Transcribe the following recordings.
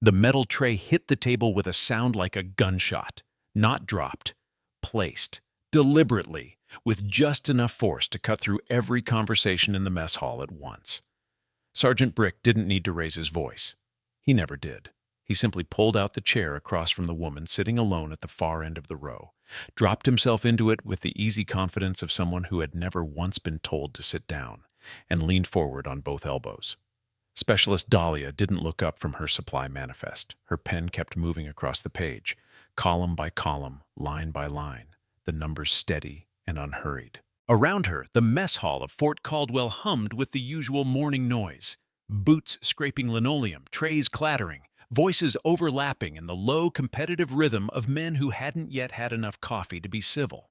The metal tray hit the table with a sound like a gunshot, not dropped, placed, deliberately, with just enough force to cut through every conversation in the mess hall at once. Sergeant Brick didn't need to raise his voice. He never did. He simply pulled out the chair across from the woman sitting alone at the far end of the row, dropped himself into it with the easy confidence of someone who had never once been told to sit down, and leaned forward on both elbows. Specialist Dahlia didn't look up from her supply manifest. Her pen kept moving across the page, column by column, line by line, the numbers steady and unhurried. Around her, the mess hall of Fort Caldwell hummed with the usual morning noise. Boots scraping linoleum, trays clattering, voices overlapping in the low, competitive rhythm of men who hadn't yet had enough coffee to be civil.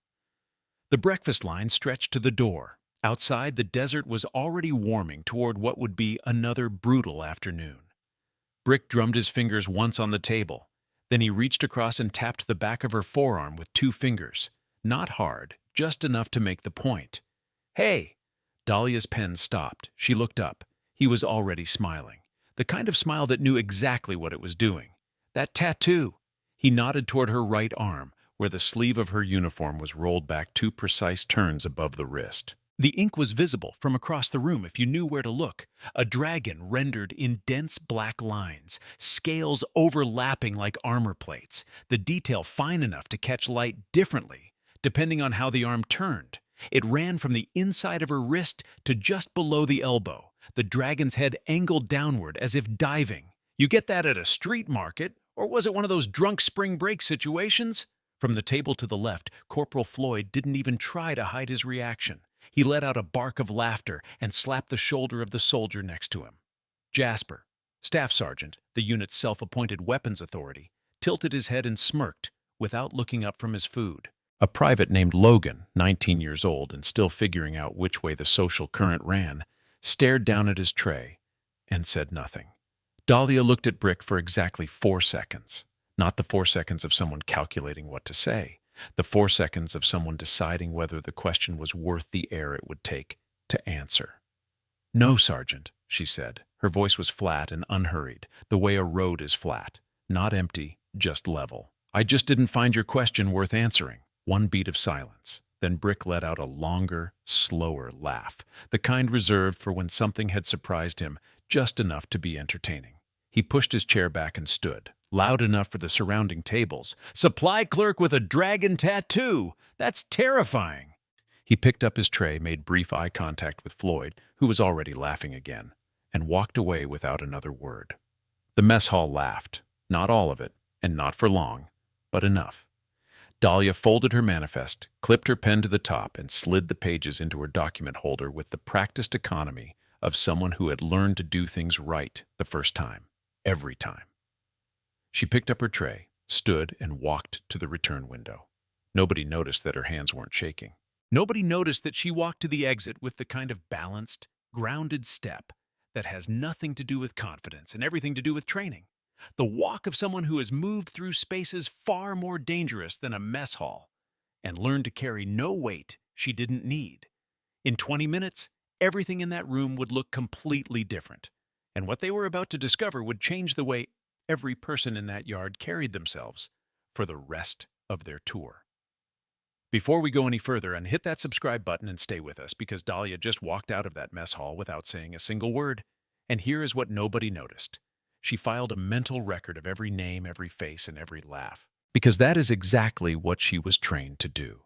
The breakfast line stretched to the door. Outside, the desert was already warming toward what would be another brutal afternoon. Brick drummed his fingers once on the table. Then he reached across and tapped the back of her forearm with 2 fingers. Not hard, just enough to make the point. "Hey!" Dahlia's pen stopped. She looked up. He was already smiling. The kind of smile that knew exactly what it was doing. "That tattoo!" He nodded toward her right arm, where the sleeve of her uniform was rolled back 2 precise turns above the wrist. The ink was visible from across the room if you knew where to look. A dragon rendered in dense black lines, scales overlapping like armor plates, the detail fine enough to catch light differently, depending on how the arm turned. It ran from the inside of her wrist to just below the elbow, the dragon's head angled downward as if diving. You get that at a street market, or was it one of those drunk spring break situations? From the table to the left, Corporal Floyd didn't even try to hide his reaction. He let out a bark of laughter and slapped the shoulder of the soldier next to him. Jasper, Staff Sergeant, the unit's self-appointed weapons authority, tilted his head and smirked without looking up from his food. A private named Logan, 19 years old and still figuring out which way the social current ran, stared down at his tray and said nothing. Dahlia looked at Brick for exactly 4 seconds. Not the 4 seconds of someone calculating what to say. The 4 seconds of someone deciding whether the question was worth the air it would take to answer. "No, Sergeant," she said. Her voice was flat and unhurried, the way a road is flat. Not empty, just level. "I just didn't find your question worth answering." 1 beat of silence. Then Brick let out a longer, slower laugh, the kind reserved for when something had surprised him just enough to be entertaining. He pushed his chair back and stood, loud enough for the surrounding tables. "Supply clerk with a dragon tattoo! That's terrifying!" He picked up his tray, made brief eye contact with Floyd, who was already laughing again, and walked away without another word. The mess hall laughed. Not all of it, and not for long, but enough. Dahlia folded her manifest, clipped her pen to the top, and slid the pages into her document holder with the practiced economy of someone who had learned to do things right the first time, every time. She picked up her tray, stood, and walked to the return window. Nobody noticed that her hands weren't shaking. Nobody noticed that she walked to the exit with the kind of balanced, grounded step that has nothing to do with confidence and everything to do with training. The walk of someone who has moved through spaces far more dangerous than a mess hall and learned to carry no weight she didn't need. In 20 minutes, everything in that room would look completely different, and what they were about to discover would change the way every person in that yard carried themselves for the rest of their tour. Before we go any further, and hit that subscribe button and stay with us, because Dahlia just walked out of that mess hall without saying a single word. And here is what nobody noticed. She filed a mental record of every name, every face, and every laugh, because that is exactly what she was trained to do.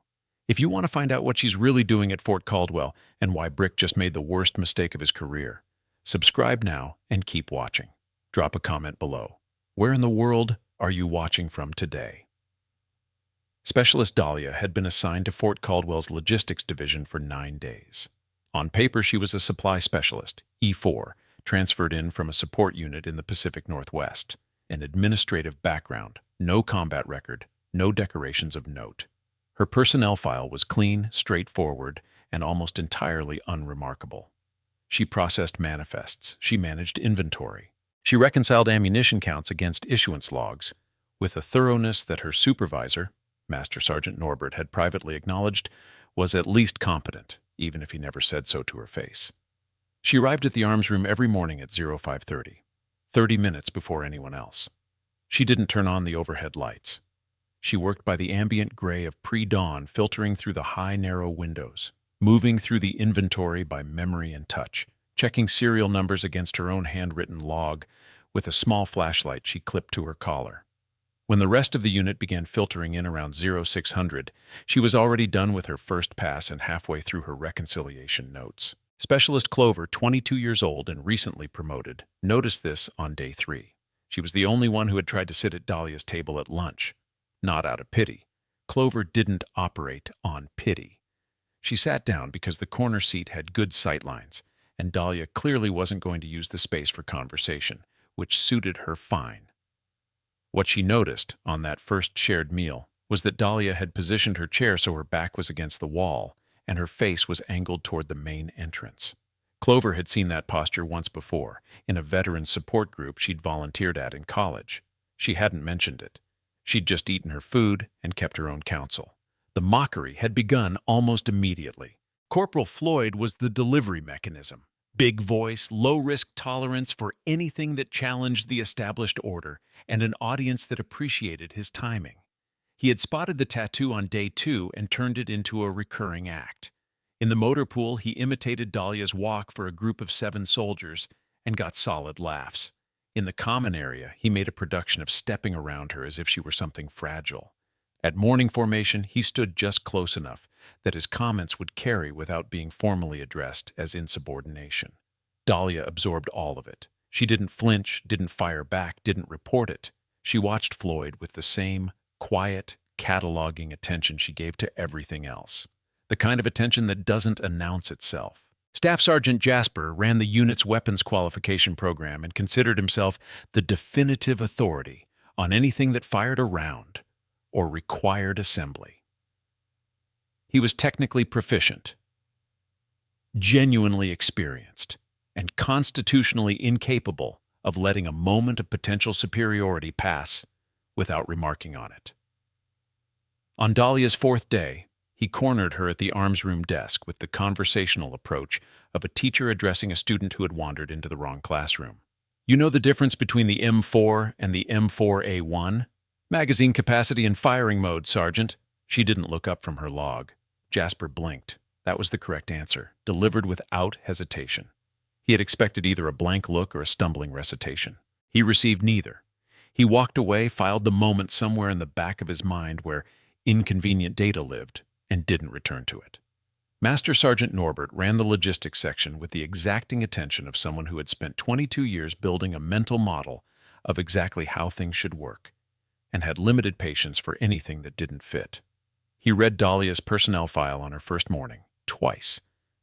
If you want to find out what she's really doing at Fort Caldwell and why Brick just made the worst mistake of his career, subscribe now and keep watching. Drop a comment below. Where in the world are you watching from today? Specialist Dahlia had been assigned to Fort Caldwell's logistics division for 9 days. On paper, she was a supply specialist, E4, transferred in from a support unit in the Pacific Northwest. An administrative background, no combat record, no decorations of note. Her personnel file was clean, straightforward, and almost entirely unremarkable. She processed manifests. She managed inventory. She reconciled ammunition counts against issuance logs with a thoroughness that her supervisor, Master Sergeant Norbert, had privately acknowledged was at least competent, even if he never said so to her face. She arrived at the arms room every morning at 0530. 30 minutes before anyone else. She didn't turn on the overhead lights. She worked by the ambient gray of pre-dawn filtering through the high, narrow windows, moving through the inventory by memory and touch, checking serial numbers against her own handwritten log with a small flashlight she clipped to her collar. When the rest of the unit began filtering in around 0600, she was already done with her first pass and halfway through her reconciliation notes. Specialist Clover, 22 years old and recently promoted, noticed this on day 3. She was the only one who had tried to sit at Dahlia's table at lunch. Not out of pity. Clover didn't operate on pity. She sat down because the corner seat had good sightlines, and Dahlia clearly wasn't going to use the space for conversation, which suited her fine. What she noticed on that first shared meal was that Dahlia had positioned her chair so her back was against the wall and her face was angled toward the main entrance. Clover had seen that posture once before, in a veteran support group she'd volunteered at in college. She hadn't mentioned it. She'd just eaten her food and kept her own counsel. The mockery had begun almost immediately. Corporal Floyd was the delivery mechanism. Big voice, low-risk tolerance for anything that challenged the established order, and an audience that appreciated his timing. He had spotted the tattoo on day 2 and turned it into a recurring act. In the motor pool, he imitated Dahlia's walk for a group of 7 soldiers and got solid laughs. In the common area, he made a production of stepping around her as if she were something fragile. At morning formation, he stood just close enough that his comments would carry without being formally addressed as insubordination. Dahlia absorbed all of it. She didn't flinch, didn't fire back, didn't report it. She watched Floyd with the same quiet, cataloging attention she gave to everything else. The kind of attention that doesn't announce itself. Staff Sergeant Jasper ran the unit's weapons qualification program and considered himself the definitive authority on anything that fired a round or required assembly. He was technically proficient, genuinely experienced, and constitutionally incapable of letting a moment of potential superiority pass without remarking on it. On Dahlia's 4th day, he cornered her at the arms room desk with the conversational approach of a teacher addressing a student who had wandered into the wrong classroom. "You know the difference between the M4 and the M4A1? Magazine capacity and firing mode, Sergeant." She didn't look up from her log. Jasper blinked. That was the correct answer, delivered without hesitation. He had expected either a blank look or a stumbling recitation. He received neither. He walked away, filed the moment somewhere in the back of his mind where inconvenient data lived, and didn't return to it. Master Sergeant Norbert ran the logistics section with the exacting attention of someone who had spent 22 years building a mental model of exactly how things should work, and had limited patience for anything that didn't fit. He read Dahlia's personnel file on her first morning, twice,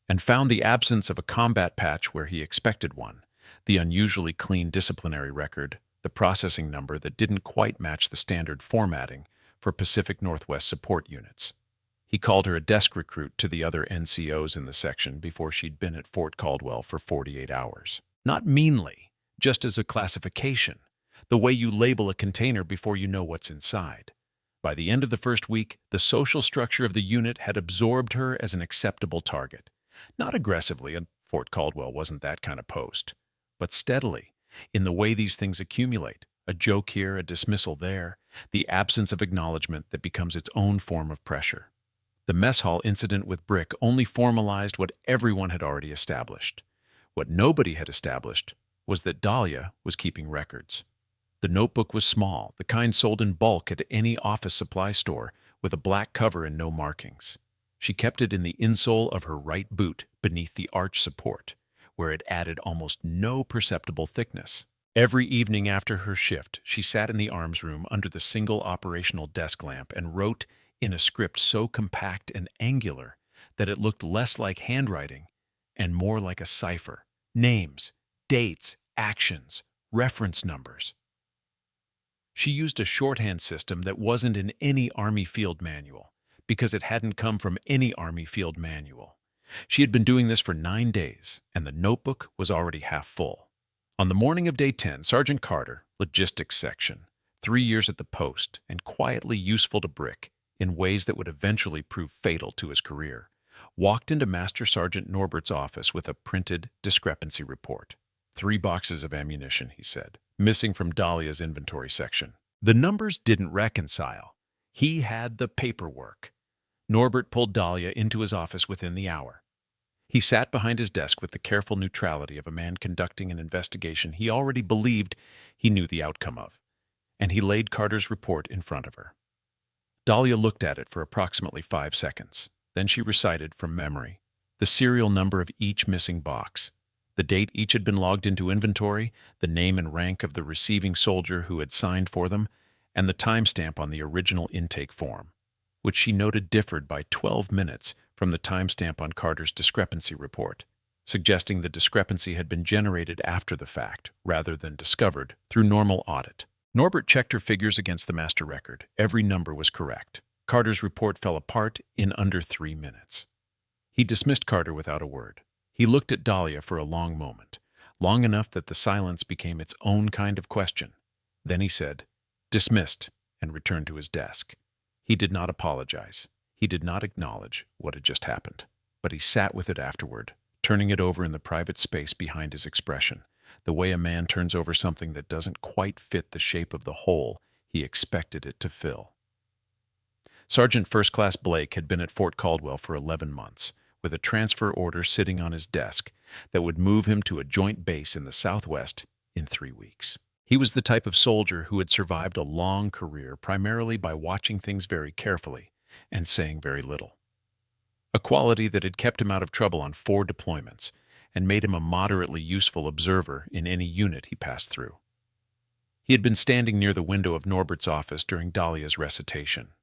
and found the absence of a combat patch where he expected one, the unusually clean disciplinary record, the processing number that didn't quite match the standard formatting for Pacific Northwest support units. He called her a desk recruit to the other NCOs in the section before she'd been at Fort Caldwell for 48 hours. Not meanly, just as a classification, the way you label a container before you know what's inside. By the end of the first week, the social structure of the unit had absorbed her as an acceptable target. Not aggressively, and Fort Caldwell wasn't that kind of post, but steadily, in the way these things accumulate. A joke here, a dismissal there, the absence of acknowledgement that becomes its own form of pressure. The mess hall incident with Brick only formalized what everyone had already established. What nobody had established was that Dahlia was keeping records. The notebook was small, the kind sold in bulk at any office supply store, with a black cover and no markings. She kept it in the insole of her right boot beneath the arch support, where it added almost no perceptible thickness. Every evening after her shift, she sat in the arms room under the single operational desk lamp and wrote in a script so compact and angular that it looked less like handwriting and more like a cipher. Names, dates, actions, reference numbers. She used a shorthand system that wasn't in any Army field manual, because it hadn't come from any Army field manual. She had been doing this for 9 days, and the notebook was already half full. On the morning of day 10, Sergeant Carter, logistics section, 3 years at the post and quietly useful to Brick in ways that would eventually prove fatal to his career, walked into Master Sergeant Norbert's office with a printed discrepancy report. 3 boxes of ammunition, he said. missing from Dahlia's inventory section. The numbers didn't reconcile. He had the paperwork. Norbert pulled Dahlia into his office within the hour. He sat behind his desk with the careful neutrality of a man conducting an investigation he already believed he knew the outcome of, and he laid Carter's report in front of her. Dahlia looked at it for approximately 5 seconds. Then she recited from memory the serial number of each missing box, the date each had been logged into inventory, the name and rank of the receiving soldier who had signed for them, and the timestamp on the original intake form, which she noted differed by 12 minutes from the timestamp on Carter's discrepancy report, suggesting the discrepancy had been generated after the fact rather than discovered through normal audit. Norbert checked her figures against the master record. Every number was correct. Carter's report fell apart in under 3 minutes. He dismissed Carter without a word. He looked at Dahlia for a long moment, long enough that the silence became its own kind of question. Then he said, "Dismissed," and returned to his desk. He did not apologize. He did not acknowledge what had just happened, but he sat with it afterward, turning it over in the private space behind his expression, the way a man turns over something that doesn't quite fit the shape of the hole he expected it to fill. Sergeant First Class Blake had been at Fort Caldwell for 11 months, with a transfer order sitting on his desk that would move him to a joint base in the Southwest in 3 weeks. He was the type of soldier who had survived a long career primarily by watching things very carefully and saying very little, a quality that had kept him out of trouble on 4 deployments and made him a moderately useful observer in any unit he passed through. He had been standing near the window of Norbert's office during Dahlia's recitation,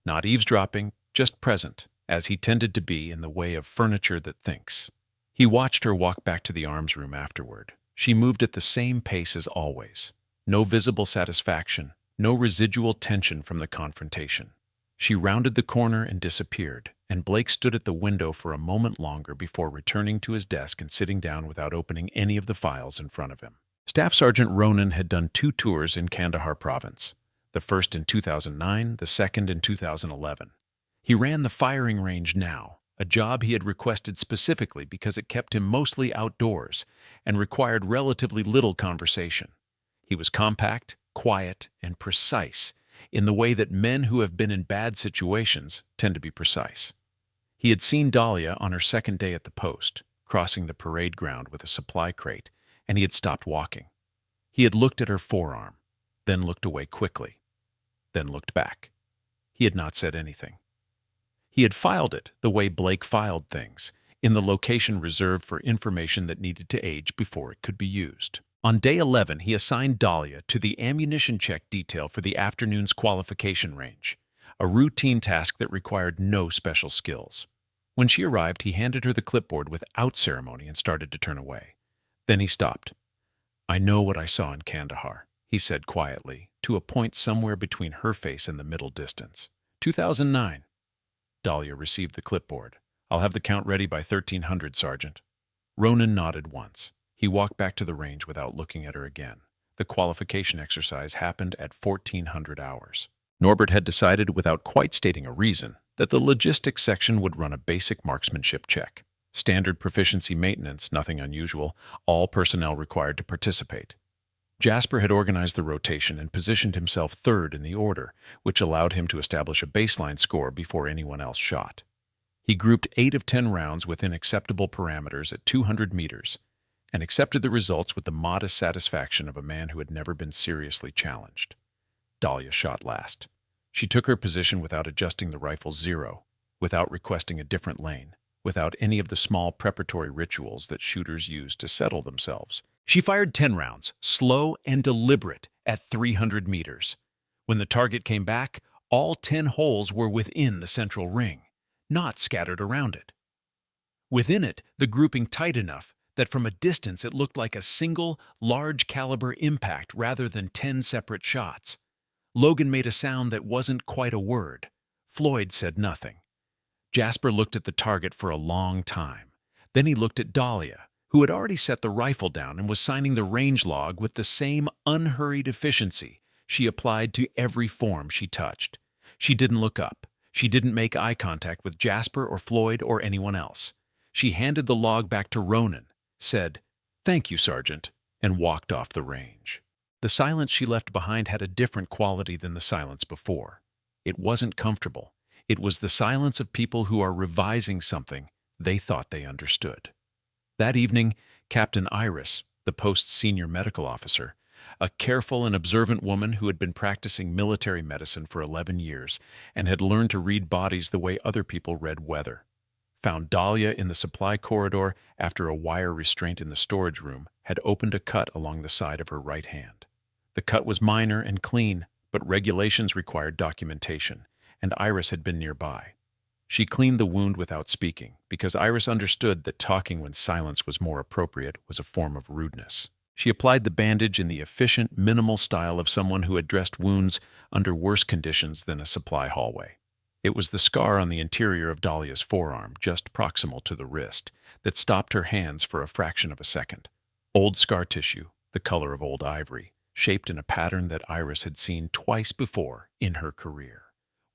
not eavesdropping, just present, as he tended to be in the way of furniture that thinks. He watched her walk back to the arms room afterward. She moved at the same pace as always. No visible satisfaction, no residual tension from the confrontation. She rounded the corner and disappeared, and Blake stood at the window for a moment longer before returning to his desk and sitting down without opening any of the files in front of him. Staff Sergeant Ronan had done 2 tours in Kandahar province, the first in 2009, the second in 2011. He ran the firing range now, a job he had requested specifically because it kept him mostly outdoors and required relatively little conversation. He was compact, quiet, and precise in the way that men who have been in bad situations tend to be precise. He had seen Dahlia on her second day at the post, crossing the parade ground with a supply crate, and he had stopped walking. He had looked at her forearm, then looked away quickly, then looked back. He had not said anything. He had filed it the way Blake filed things, in the location reserved for information that needed to age before it could be used. On day 11, he assigned Dahlia to the ammunition check detail for the afternoon's qualification range, a routine task that required no special skills. When she arrived, he handed her the clipboard without ceremony and started to turn away. Then he stopped. "I know what I saw in Kandahar," he said quietly, to a point somewhere between her face and the middle distance. 2009. Dahlia received the clipboard. "I'll have the count ready by 1300, Sergeant." Ronan nodded once. He walked back to the range without looking at her again. The qualification exercise happened at 1400 hours. Norbert had decided, without quite stating a reason, that the logistics section would run a basic marksmanship check. Standard proficiency maintenance, nothing unusual, all personnel required to participate. Jasper had organized the rotation and positioned himself third in the order, which allowed him to establish a baseline score before anyone else shot. He grouped 8 of 10 rounds within acceptable parameters at 200 meters and accepted the results with the modest satisfaction of a man who had never been seriously challenged. Dahlia shot last. She took her position without adjusting the rifle's zero, without requesting a different lane, without any of the small preparatory rituals that shooters use to settle themselves. She fired 10 rounds, slow and deliberate, at 300 meters. When the target came back, all 10 holes were within the central ring, not scattered around it. Within it, the grouping tight enough that from a distance it looked like a single, large-caliber impact rather than 10 separate shots. Logan made a sound that wasn't quite a word. Floyd said nothing. Jasper looked at the target for a long time. Then he looked at Dahlia, who had already set the rifle down and was signing the range log with the same unhurried efficiency she applied to every form she touched. She didn't look up. She didn't make eye contact with Jasper or Floyd or anyone else. She handed the log back to Ronan, said, "Thank you, Sergeant," and walked off the range. The silence she left behind had a different quality than the silence before. It wasn't comfortable. It was the silence of people who are revising something they thought they understood. That evening, Captain Iris, the post's senior medical officer, a careful and observant woman who had been practicing military medicine for 11 years and had learned to read bodies the way other people read weather, found Dahlia in the supply corridor after a wire restraint in the storage room had opened a cut along the side of her right hand. The cut was minor and clean, but regulations required documentation, and Iris had been nearby. She cleaned the wound without speaking, because Iris understood that talking when silence was more appropriate was a form of rudeness. She applied the bandage in the efficient, minimal style of someone who had dressed wounds under worse conditions than a supply hallway. It was the scar on the interior of Dahlia's forearm, just proximal to the wrist, that stopped her hands for a fraction of a second. Old scar tissue, the color of old ivory, shaped in a pattern that Iris had seen twice before in her career.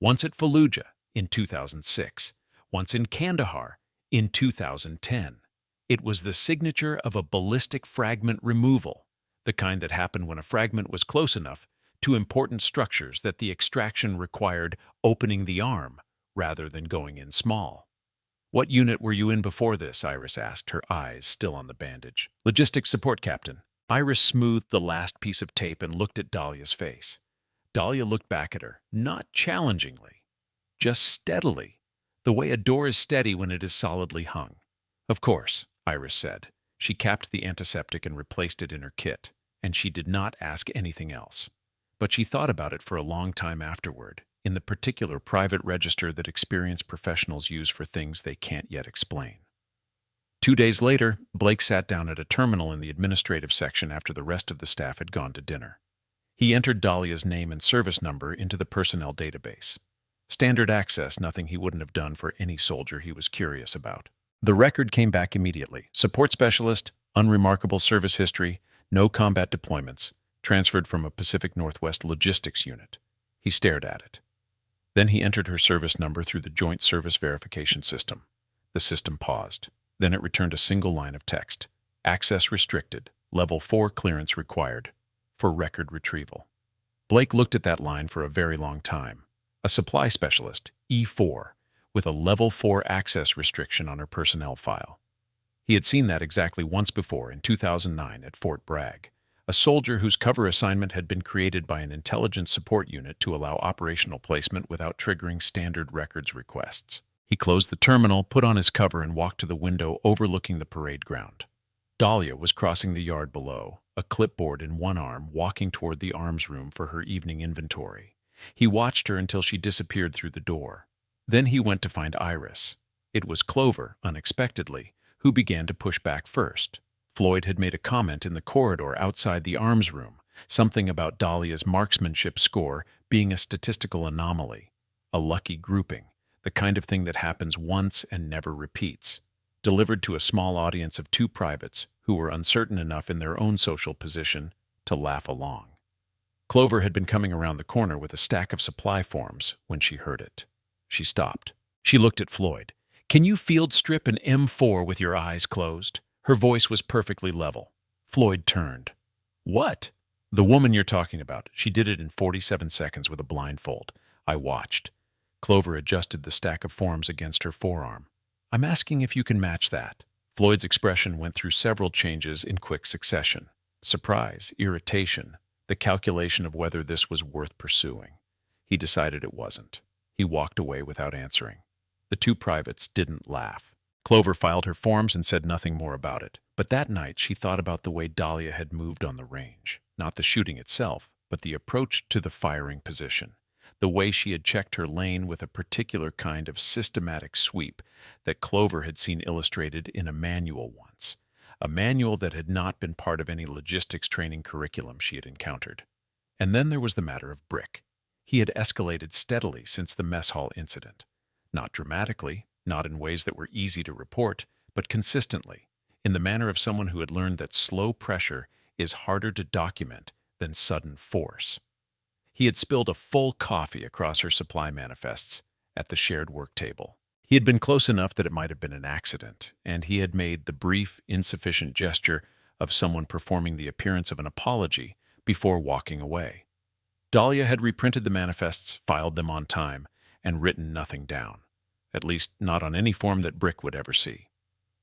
Once at Fallujah in 2006, once in Kandahar in 2010. It was the signature of a ballistic fragment removal, the kind that happened when a fragment was close enough to important structures that the extraction required opening the arm rather than going in small. "What unit were you in before this?" Iris asked, her eyes still on the bandage. "Logistics support, Captain." Iris smoothed the last piece of tape and looked at Dahlia's face. Dahlia looked back at her, not challengingly, just steadily, the way a door is steady when it is solidly hung. "Of course," Iris said. She capped the antiseptic and replaced it in her kit, and she did not ask anything else. But she thought about it for a long time afterward, in the particular private register that experienced professionals use for things they can't yet explain. 2 days later, Blake sat down at a terminal in the administrative section after the rest of the staff had gone to dinner. He entered Dahlia's name and service number into the personnel database. Standard access, nothing he wouldn't have done for any soldier he was curious about. The record came back immediately. Support specialist, unremarkable service history, no combat deployments, transferred from a Pacific Northwest logistics unit. He stared at it. Then he entered her service number through the Joint Service Verification System. The system paused. Then it returned a single line of text. Access restricted. Level 4 clearance required. For record retrieval. Blake looked at that line for a very long time. A supply specialist, E4, with a Level 4 access restriction on her personnel file. He had seen that exactly once before, in 2009 at Fort Bragg. A soldier whose cover assignment had been created by an intelligence support unit to allow operational placement without triggering standard records requests. He closed the terminal, put on his cover, and walked to the window overlooking the parade ground. Dahlia was crossing the yard below, a clipboard in one arm, walking toward the arms room for her evening inventory. He watched her until she disappeared through the door. Then he went to find Iris. It was Clover, unexpectedly, who began to push back first. Floyd had made a comment in the corridor outside the arms room, something about Dahlia's marksmanship score being a statistical anomaly, a lucky grouping, the kind of thing that happens once and never repeats, delivered to a small audience of 2 privates who were uncertain enough in their own social position to laugh along. Clover had been coming around the corner with a stack of supply forms when she heard it. She stopped. She looked at Floyd. "Can you field strip an M4 with your eyes closed?" Her voice was perfectly level. Floyd turned. "What?" "The woman you're talking about. She did it in 47 seconds with a blindfold. I watched." Clover adjusted the stack of forms against her forearm. "I'm asking if you can match that." Floyd's expression went through several changes in quick succession. Surprise, irritation, the calculation of whether this was worth pursuing. He decided it wasn't. He walked away without answering. The 2 privates didn't laugh. Clover filed her forms and said nothing more about it. But that night she thought about the way Dahlia had moved on the range. Not the shooting itself, but the approach to the firing position. The way she had checked her lane with a particular kind of systematic sweep that Clover had seen illustrated in a manual once. A manual that had not been part of any logistics training curriculum she had encountered. And then there was the matter of Brick. He had escalated steadily since the mess hall incident. Not dramatically, not in ways that were easy to report, but consistently, in the manner of someone who had learned that slow pressure is harder to document than sudden force. He had spilled a full coffee across her supply manifests at the shared work table. He had been close enough that it might have been an accident, and he had made the brief, insufficient gesture of someone performing the appearance of an apology before walking away. Dahlia had reprinted the manifests, filed them on time, and written nothing down, at least not on any form that Brick would ever see.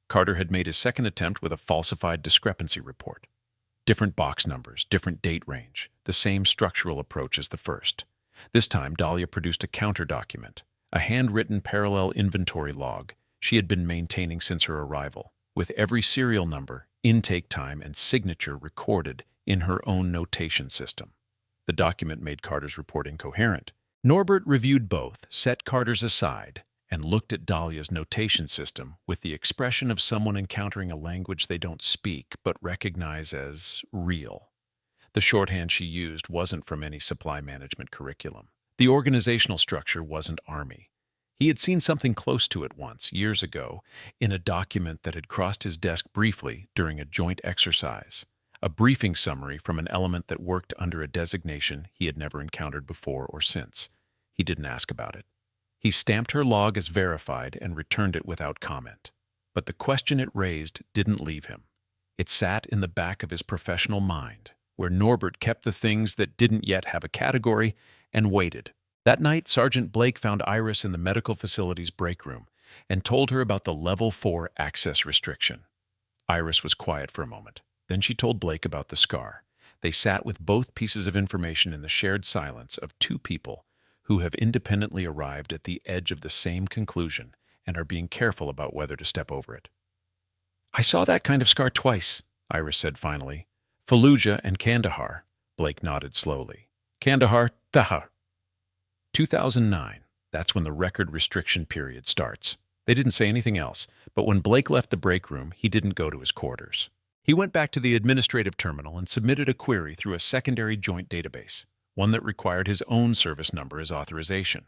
Carter had made his second attempt with a falsified discrepancy report. Different box numbers, different date range, the same structural approach as the first. This time, Dahlia produced a counter document, a handwritten parallel inventory log she had been maintaining since her arrival, with every serial number, intake time, and signature recorded in her own notation system. The document made Carter's report incoherent. Norbert reviewed both, set Carter's aside, and looked at Dahlia's notation system with the expression of someone encountering a language they don't speak but recognize as real. The shorthand she used wasn't from any supply management curriculum. The organizational structure wasn't Army. He had seen something close to it once, years ago, in a document that had crossed his desk briefly during a joint exercise, a briefing summary from an element that worked under a designation he had never encountered before or since. He didn't ask about it. He stamped her log as verified and returned it without comment. But the question it raised didn't leave him. It sat in the back of his professional mind, where Norbert kept the things that didn't yet have a category and waited. That night, Sergeant Blake found Iris in the medical facility's break room and told her about the Level 4 access restriction. Iris was quiet for a moment. Then she told Blake about the scar. They sat with both pieces of information in the shared silence of two people who have independently arrived at the edge of the same conclusion and are being careful about whether to step over it. "I saw that kind of scar twice," Iris said finally. "Fallujah and Kandahar." Blake nodded slowly. "Kandahar, Tahar." 2009. That's when the record restriction period starts. They didn't say anything else, but when Blake left the break room, he didn't go to his quarters. He went back to the administrative terminal and submitted a query through a secondary joint database, one that required his own service number as authorization.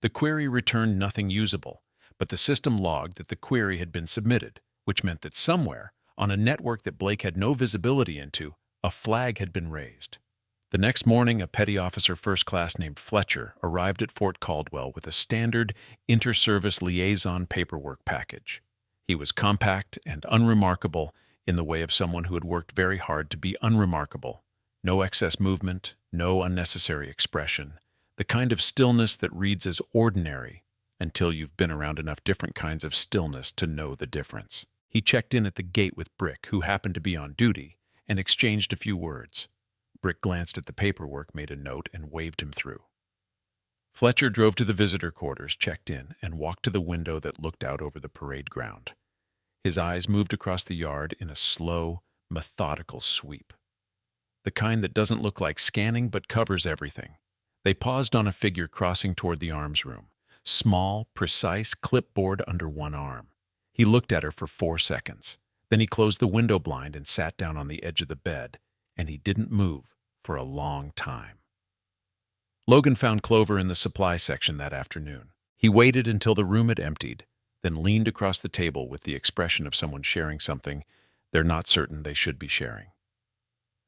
The query returned nothing usable, but the system logged that the query had been submitted, which meant that somewhere, on a network that Blake had no visibility into, a flag had been raised. The next morning, a petty officer first class named Fletcher arrived at Fort Caldwell with a standard inter-service liaison paperwork package. He was compact and unremarkable in the way of someone who had worked very hard to be unremarkable. No excess movement, no unnecessary expression, the kind of stillness that reads as ordinary until you've been around enough different kinds of stillness to know the difference. He checked in at the gate with Brick, who happened to be on duty, and exchanged a few words. Brick glanced at the paperwork, made a note, and waved him through. Fletcher drove to the visitor quarters, checked in, and walked to the window that looked out over the parade ground. His eyes moved across the yard in a slow, methodical sweep. The kind that doesn't look like scanning but covers everything. They paused on a figure crossing toward the arms room. Small, precise clipboard under one arm. He looked at her for 4 seconds. Then he closed the window blind and sat down on the edge of the bed, and he didn't move for a long time. Logan found Clover in the supply section that afternoon. He waited until the room had emptied, then leaned across the table with the expression of someone sharing something they're not certain they should be sharing.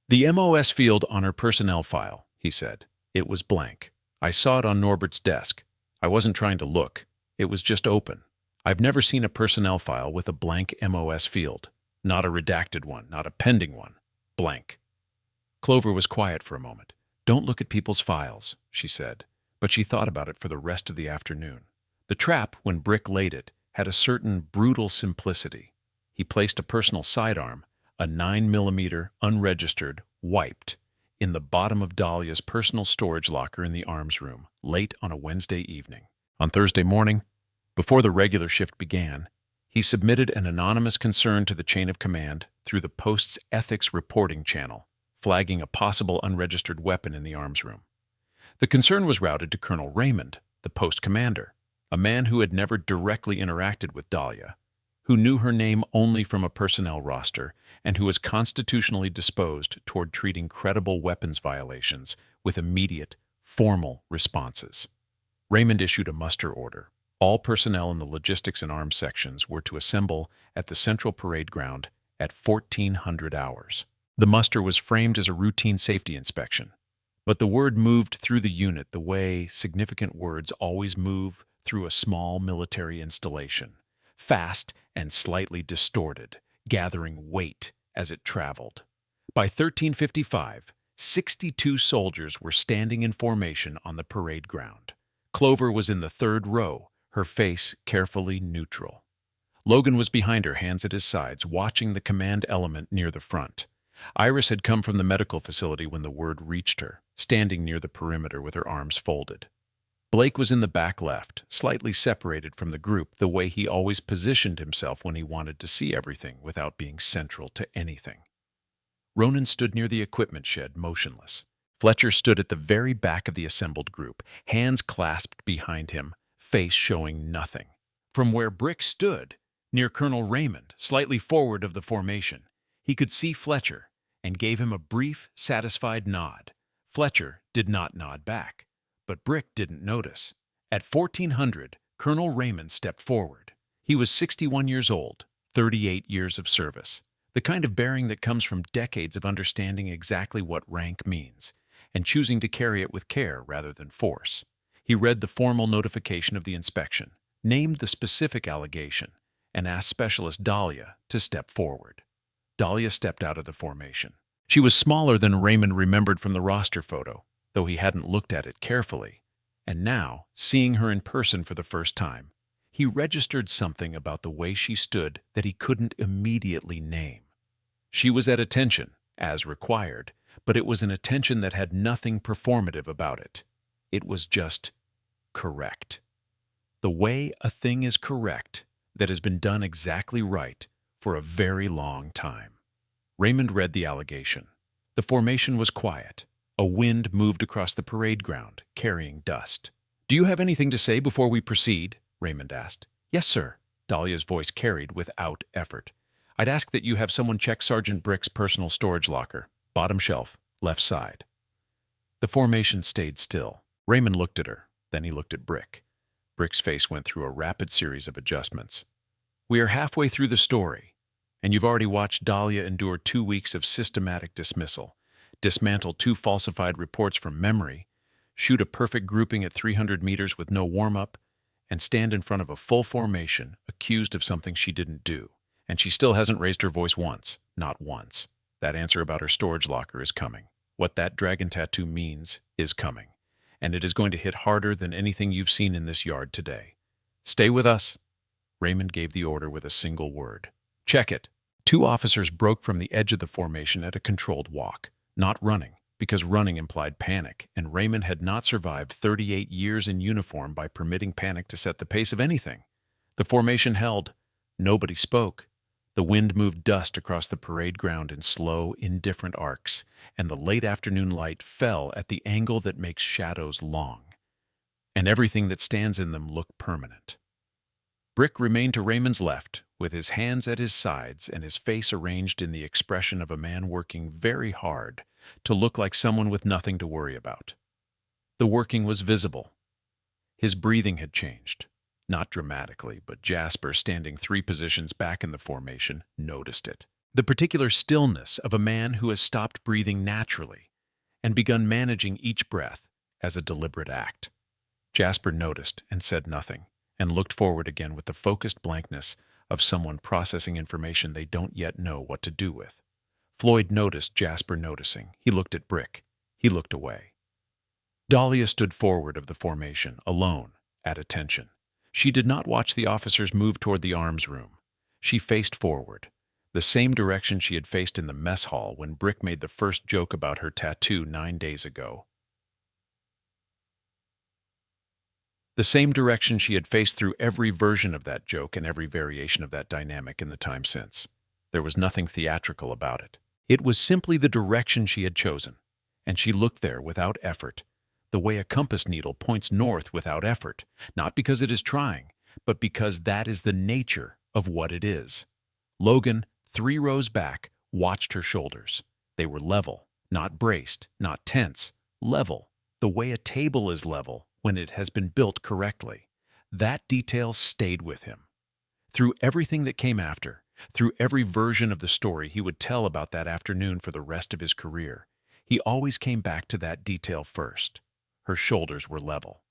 "The MOS field on her personnel file," he said. "It was blank. I saw it on Norbert's desk. I wasn't trying to look. It was just open. I've never seen a personnel file with a blank MOS field. Not a redacted one, not a pending one. Blank." Clover was quiet for a moment. "Don't look at people's files," she said, but she thought about it for the rest of the afternoon. The trap, when Brick laid it, had a certain brutal simplicity. He placed a personal sidearm, a 9mm unregistered, wiped, in the bottom of Dahlia's personal storage locker in the arms room, late on a Wednesday evening. On Thursday morning, before the regular shift began, he submitted an anonymous concern to the chain of command through the post's ethics reporting channel, flagging a possible unregistered weapon in the arms room. The concern was routed to Colonel Raymond, the post commander, a man who had never directly interacted with Dahlia, who knew her name only from a personnel roster, and who was constitutionally disposed toward treating credible weapons violations with immediate, formal responses. Raymond issued a muster order. All personnel in the logistics and arms sections were to assemble at the Central Parade Ground at 1400 hours. The muster was framed as a routine safety inspection, but the word moved through the unit the way significant words always move through a small military installation, fast and slightly distorted, gathering weight as it traveled. By 1355, 62 soldiers were standing in formation on the parade ground. Clover was in the third row, her face carefully neutral. Logan was behind her, hands at his sides, watching the command element near the front. Iris had come from the medical facility when the word reached her, standing near the perimeter with her arms folded. Blake was in the back left, slightly separated from the group the way he always positioned himself when he wanted to see everything without being central to anything. Ronan stood near the equipment shed, motionless. Fletcher stood at the very back of the assembled group, hands clasped behind him, face showing nothing. From where Brick stood, near Colonel Raymond, slightly forward of the formation, he could see Fletcher and gave him a brief, satisfied nod. Fletcher did not nod back, but Brick didn't notice. At 1400, Colonel Raymond stepped forward. He was 61 years old, 38 years of service, the kind of bearing that comes from decades of understanding exactly what rank means and choosing to carry it with care rather than force. He read the formal notification of the inspection, named the specific allegation, and asked Specialist Dahlia to step forward. Dahlia stepped out of the formation. She was smaller than Raymond remembered from the roster photo, though he hadn't looked at it carefully. And now, seeing her in person for the first time, he registered something about the way she stood that he couldn't immediately name. She was at attention, as required, but it was an attention that had nothing performative about it. It was just correct. The way a thing is correct that has been done exactly right for a very long time. Raymond read the allegation. The formation was quiet. A wind moved across the parade ground, carrying dust. "Do you have anything to say before we proceed?" Raymond asked. "Yes, sir," Dahlia's voice carried without effort. "I'd ask that you have someone check Sergeant Brick's personal storage locker, bottom shelf, left side." The formation stayed still. Raymond looked at her, then he looked at Brick. Brick's face went through a rapid series of adjustments. "We are halfway through the story, and you've already watched Dahlia endure 2 weeks of systematic dismissal, dismantle 2 falsified reports from memory, shoot a perfect grouping at 300 meters with no warm-up, and stand in front of a full formation accused of something she didn't do. And she still hasn't raised her voice once, not once. That answer about her storage locker is coming. What that dragon tattoo means is coming. And it is going to hit harder than anything you've seen in this yard today. Stay with us." Raymond gave the order with a single word. "Check it." 2 officers broke from the edge of the formation at a controlled walk, not running, because running implied panic, and Raymond had not survived 38 years in uniform by permitting panic to set the pace of anything. The formation held. Nobody spoke. The wind moved dust across the parade ground in slow, indifferent arcs, and the late afternoon light fell at the angle that makes shadows long, and everything that stands in them look permanent. Brick remained to Raymond's left, with his hands at his sides and his face arranged in the expression of a man working very hard to look like someone with nothing to worry about. The working was visible. His breathing had changed. Not dramatically, but Jasper, standing 3 positions back in the formation, noticed it. The particular stillness of a man who has stopped breathing naturally and begun managing each breath as a deliberate act. Jasper noticed and said nothing, and looked forward again with the focused blankness of someone processing information they don't yet know what to do with. Floyd noticed Jasper noticing. He looked at Brick. He looked away. Dahlia stood forward of the formation, alone, at attention. She did not watch the officers move toward the arms room. She faced forward, the same direction she had faced in the mess hall when Brick made the first joke about her tattoo 9 days ago. The same direction she had faced through every version of that joke and every variation of that dynamic in the time since. There was nothing theatrical about it. It was simply the direction she had chosen, and she looked there without effort, the way a compass needle points north without effort, not because it is trying, but because that is the nature of what it is. Logan, 3 rows back, watched her shoulders. They were level, not braced, not tense, level, the way a table is level when it has been built correctly. That detail stayed with him. Through everything that came after, through every version of the story he would tell about that afternoon for the rest of his career, he always came back to that detail first. Her shoulders were level.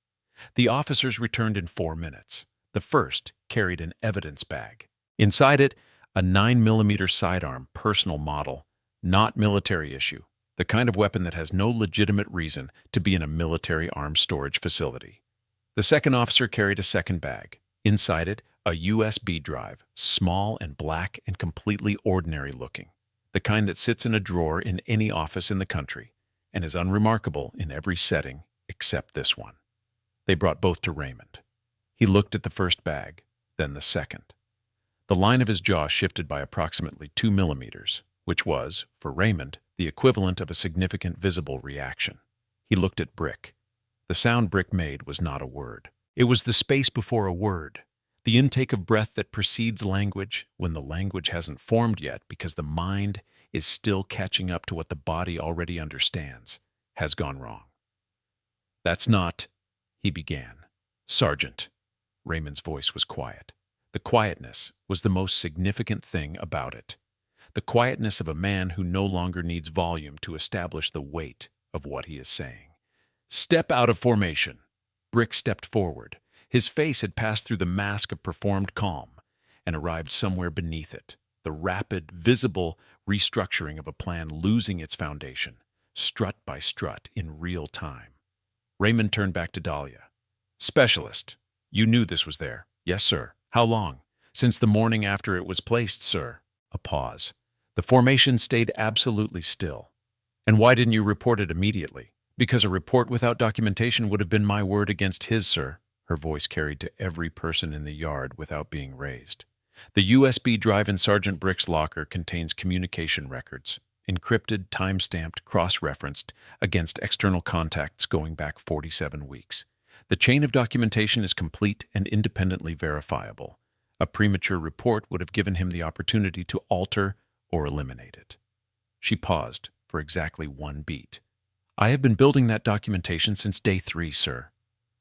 The officers returned in 4 minutes. The first carried an evidence bag. Inside it, a 9mm sidearm personal model, not military issue. the kind of weapon that has no legitimate reason to be in a military arms storage facility. The second officer carried a second bag. Inside it, a USB drive, small and black and completely ordinary looking, the kind that sits in a drawer in any office in the country and is unremarkable in every setting except this one. They brought both to Raymond. He looked at the first bag, then the second. The line of his jaw shifted by approximately 2 millimeters, which was, for Raymond, the equivalent of a significant visible reaction. He looked at Brick. The sound Brick made was not a word. It was the space before a word, the intake of breath that precedes language when the language hasn't formed yet because the mind is still catching up to what the body already understands, has gone wrong. "That's not," he began. "Sergeant." Raymond's voice was quiet. The quietness was the most significant thing about it. The quietness of a man who no longer needs volume to establish the weight of what he is saying. "Step out of formation." Brick stepped forward. His face had passed through the mask of performed calm and arrived somewhere beneath it, the rapid, visible restructuring of a plan losing its foundation, strut by strut in real time. Raymond turned back to Dahlia. "Specialist, you knew this was there." "Yes, sir." "How long?" "Since the morning after it was placed, sir." A pause. The formation stayed absolutely still. "And why didn't you report it immediately?" "Because a report without documentation would have been my word against his, sir." Her voice carried to every person in the yard without being raised. "The USB drive in Sergeant Brick's locker contains communication records, encrypted, time-stamped, cross-referenced against external contacts going back 47 weeks. The chain of documentation is complete and independently verifiable. A premature report would have given him the opportunity to alter or eliminate it." She paused for exactly one beat. "I have been building that documentation since day 3, sir."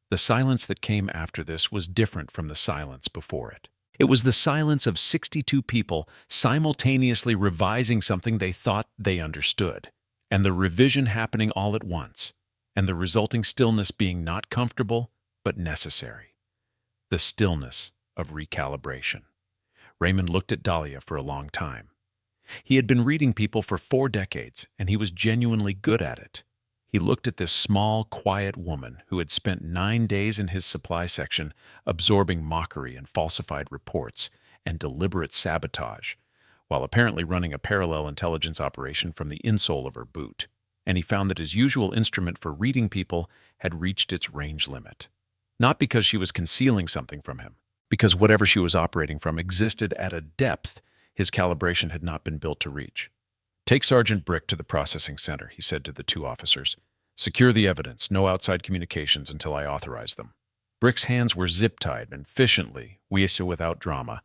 The silence that came after this was different from the silence before it. It was the silence of 62 people simultaneously revising something they thought they understood, and the revision happening all at once, and the resulting stillness being not comfortable, but necessary. The stillness of recalibration. Raymond looked at Dahlia for a long time. He had been reading people for 4 decades, and he was genuinely good at it. He looked at this small, quiet woman who had spent 9 days in his supply section absorbing mockery and falsified reports and deliberate sabotage, while apparently running a parallel intelligence operation from the insole of her boot, and he found that his usual instrument for reading people had reached its range limit. Not because she was concealing something from him, because whatever she was operating from existed at a depth his calibration had not been built to reach. "Take Sergeant Brick to the processing center," he said to the 2 officers. "Secure the evidence, no outside communications until I authorize them." Brick's hands were zip-tied efficiently, without drama,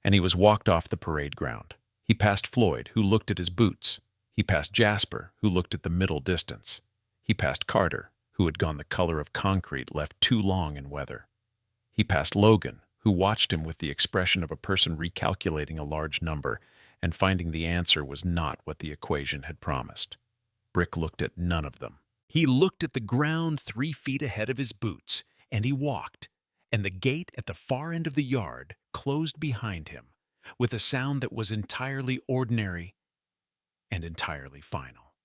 and he was walked off the parade ground. He passed Floyd, who looked at his boots. He passed Jasper, who looked at the middle distance. He passed Carter, who had gone the color of concrete left too long in weather. He passed Logan, who watched him with the expression of a person recalculating a large number and finding the answer was not what the equation had promised. Brick looked at none of them. He looked at the ground 3 feet ahead of his boots, and he walked, and the gate at the far end of the yard closed behind him with a sound that was entirely ordinary and entirely final.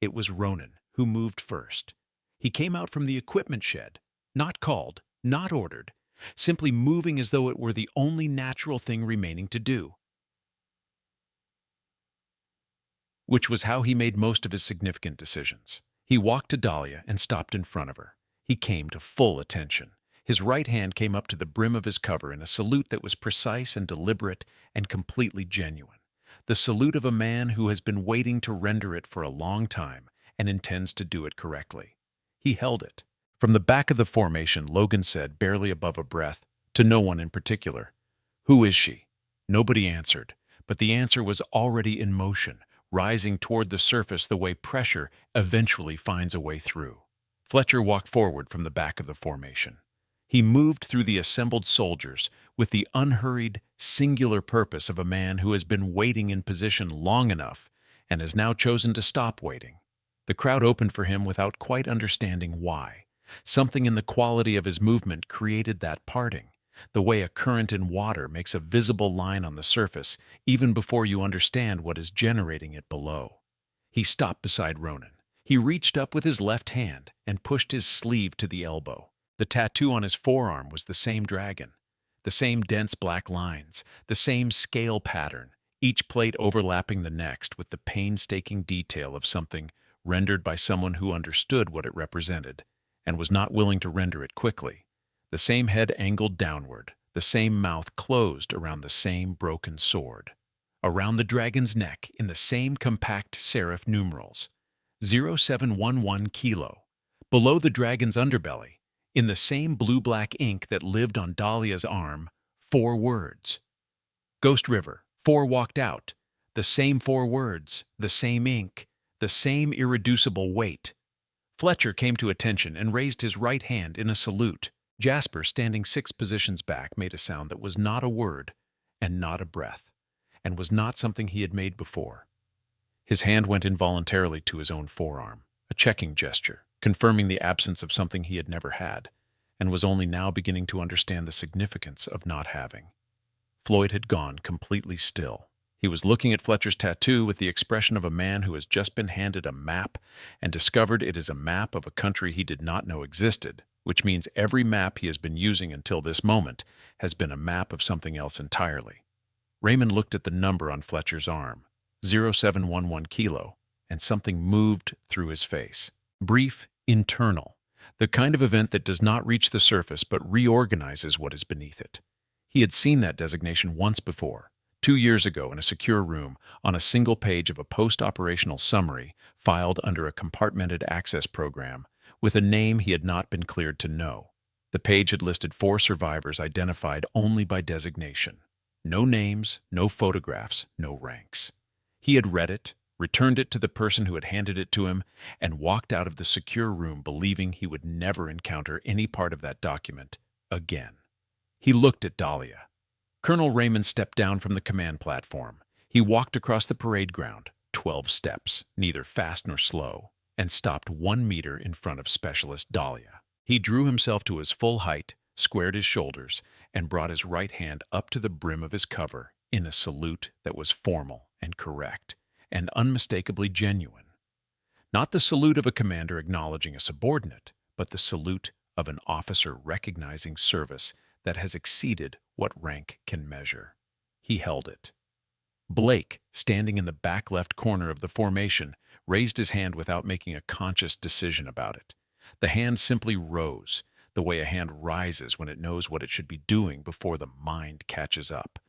It was Ronan who moved first. He came out from the equipment shed, not called, not ordered, simply moving as though it were the only natural thing remaining to do, which was how he made most of his significant decisions. He walked to Dahlia and stopped in front of her. He came to full attention. His right hand came up to the brim of his cover in a salute that was precise and deliberate and completely genuine. The salute of a man who has been waiting to render it for a long time and intends to do it correctly. He held it. From the back of the formation, Logan said, barely above a breath, to no one in particular, "Who is she?" Nobody answered, but the answer was already in motion, rising toward the surface the way pressure eventually finds a way through. Fletcher walked forward from the back of the formation. He moved through the assembled soldiers with the unhurried, singular purpose of a man who has been waiting in position long enough and has now chosen to stop waiting. The crowd opened for him without quite understanding why. Something in the quality of his movement created that parting, the way a current in water makes a visible line on the surface even before you understand what is generating it below. He stopped beside Ronan. He reached up with his left hand and pushed his sleeve to the elbow. The tattoo on his forearm was the same dragon, the same dense black lines, the same scale pattern, each plate overlapping the next with the painstaking detail of something rendered by someone who understood what it represented and was not willing to render it quickly. The same head angled downward, the same mouth closed around the same broken sword. Around the dragon's neck, in the same compact serif numerals, 0711 kilo. Below the dragon's underbelly, in the same blue-black ink that lived on Dahlia's arm, 4 words. Ghost River, 4 walked out. The same 4 words, the same ink, the same irreducible weight. Fletcher came to attention and raised his right hand in a salute. Jasper, standing 6 positions back, made a sound that was not a word and not a breath, and was not something he had made before. His hand went involuntarily to his own forearm, a checking gesture, confirming the absence of something he had never had, and was only now beginning to understand the significance of not having. Floyd had gone completely still. He was looking at Fletcher's tattoo with the expression of a man who has just been handed a map and discovered it is a map of a country he did not know existed, which means every map he has been using until this moment has been a map of something else entirely. Raymond looked at the number on Fletcher's arm, 0711 kilo, and something moved through his face. Brief, internal, the kind of event that does not reach the surface but reorganizes what is beneath it. He had seen that designation once before, 2 years ago in a secure room, on a single page of a post-operational summary filed under a compartmented access program with a name he had not been cleared to know. The page had listed 4 survivors identified only by designation. No names, no photographs, no ranks. He had read it, returned it to the person who had handed it to him, and walked out of the secure room believing he would never encounter any part of that document again. He looked at Dahlia. Colonel Raymond stepped down from the command platform. He walked across the parade ground, 12 steps, neither fast nor slow, and stopped 1 meter in front of Specialist Dahlia. He drew himself to his full height, squared his shoulders, and brought his right hand up to the brim of his cover in a salute that was formal and correct and unmistakably genuine. Not the salute of a commander acknowledging a subordinate, but the salute of an officer recognizing service that has exceeded what rank can measure. He held it. Blake, standing in the back left corner of the formation, raised his hand without making a conscious decision about it. The hand simply rose, the way a hand rises when it knows what it should be doing before the mind catches up.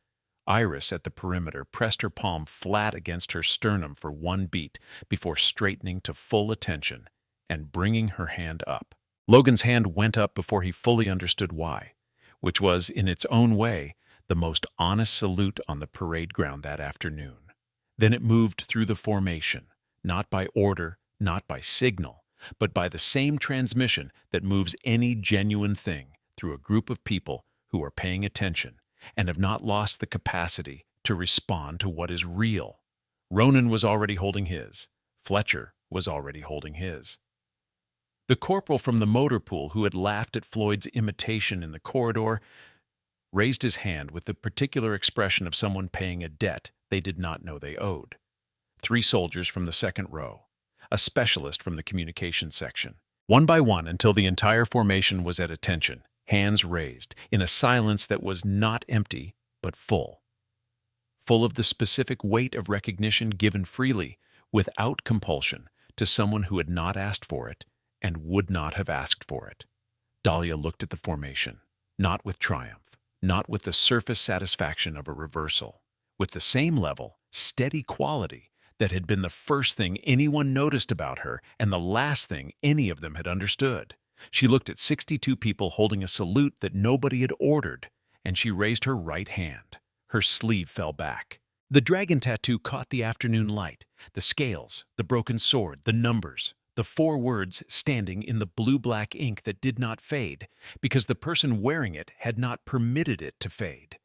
Iris, at the perimeter, pressed her palm flat against her sternum for 1 beat before straightening to full attention and bringing her hand up. Logan's hand went up before he fully understood why, which was, in its own way, the most honest salute on the parade ground that afternoon. Then it moved through the formation, not by order, not by signal, but by the same transmission that moves any genuine thing through a group of people who are paying attention and have not lost the capacity to respond to what is real. Ronan was already holding his. Fletcher was already holding his. The corporal from the motor pool who had laughed at Floyd's imitation in the corridor raised his hand with the particular expression of someone paying a debt they did not know they owed. 3 soldiers from the second row, a specialist from the communications section. One by one, until the entire formation was at attention, hands raised, in a silence that was not empty, but full. Full of the specific weight of recognition given freely, without compulsion, to someone who had not asked for it and would not have asked for it. Dahlia looked at the formation, not with triumph, not with the surface satisfaction of a reversal, with the same level, steady quality that had been the first thing anyone noticed about her and the last thing any of them had understood. She looked at 62 people holding a salute that nobody had ordered, and she raised her right hand. Her sleeve fell back. The dragon tattoo caught the afternoon light, the scales, the broken sword, the numbers, the 4 words standing in the blue-black ink that did not fade, because the person wearing it had not permitted it to fade.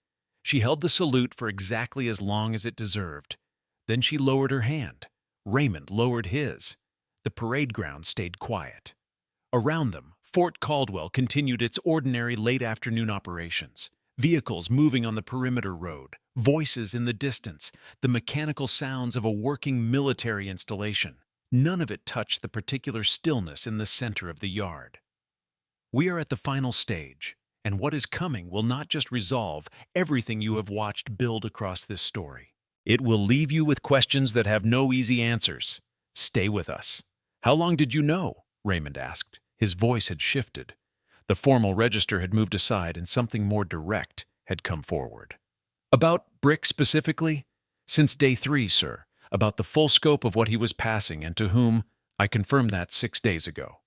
She held the salute for exactly as long as it deserved. Then she lowered her hand. Raymond lowered his. The parade ground stayed quiet. Around them, Fort Caldwell continued its ordinary late-afternoon operations. Vehicles moving on the perimeter road, voices in the distance, the mechanical sounds of a working military installation. None of it touched the particular stillness in the center of the yard. We are at the final stage, and what is coming will not just resolve everything you have watched build across this story. It will leave you with questions that have no easy answers. Stay with us. How long did you know? Raymond asked. His voice had shifted. The formal register had moved aside and something more direct had come forward. About Brick specifically? Since day 3, sir. About the full scope of what he was passing and to whom. I confirmed that 6 days ago.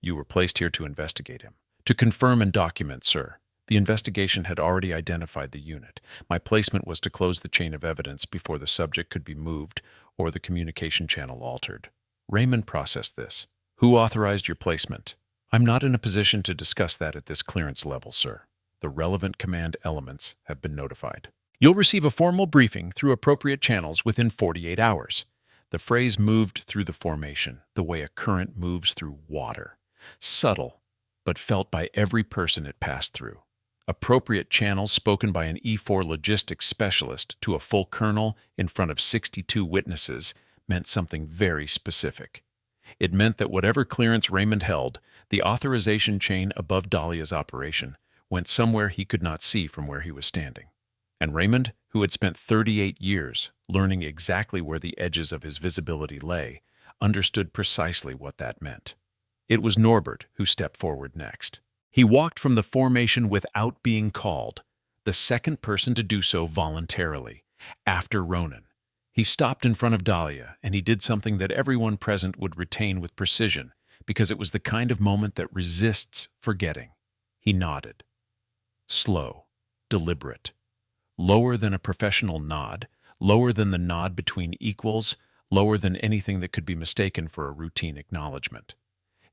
You were placed here to investigate him. To confirm and document, sir. The investigation had already identified the unit. My placement was to close the chain of evidence before the subject could be moved or the communication channel altered. Raymond processed this. Who authorized your placement? I'm not in a position to discuss that at this clearance level, sir. The relevant command elements have been notified. You'll receive a formal briefing through appropriate channels within 48 hours. The phrase moved through the formation, the way a current moves through water. Subtle, but felt by every person it passed through. Appropriate channels spoken by an E4 logistics specialist to a full colonel in front of 62 witnesses meant something very specific. It meant that whatever clearance Raymond held, the authorization chain above Dahlia's operation went somewhere he could not see from where he was standing. And Raymond, who had spent 38 years learning exactly where the edges of his visibility lay, understood precisely what that meant. It was Norbert who stepped forward next. He walked from the formation without being called, the second person to do so voluntarily, after Ronan. He stopped in front of Dahlia, and he did something that everyone present would retain with precision, because it was the kind of moment that resists forgetting. He nodded. Slow, deliberate. Lower than a professional nod, lower than the nod between equals, lower than anything that could be mistaken for a routine acknowledgement.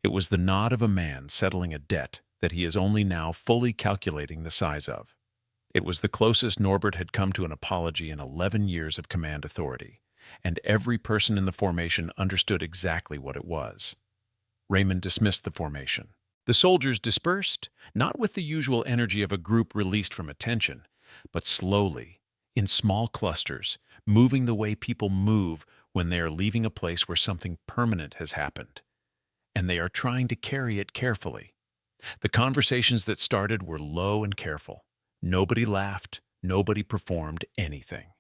It was the nod of a man settling a debt that he is only now fully calculating the size of. It was the closest Norbert had come to an apology in 11 years of command authority, and every person in the formation understood exactly what it was. Raymond dismissed the formation. The soldiers dispersed, not with the usual energy of a group released from attention, but slowly, in small clusters, moving the way people move when they are leaving a place where something permanent has happened, and they are trying to carry it carefully. The conversations that started were low and careful. Nobody laughed, nobody performed anything.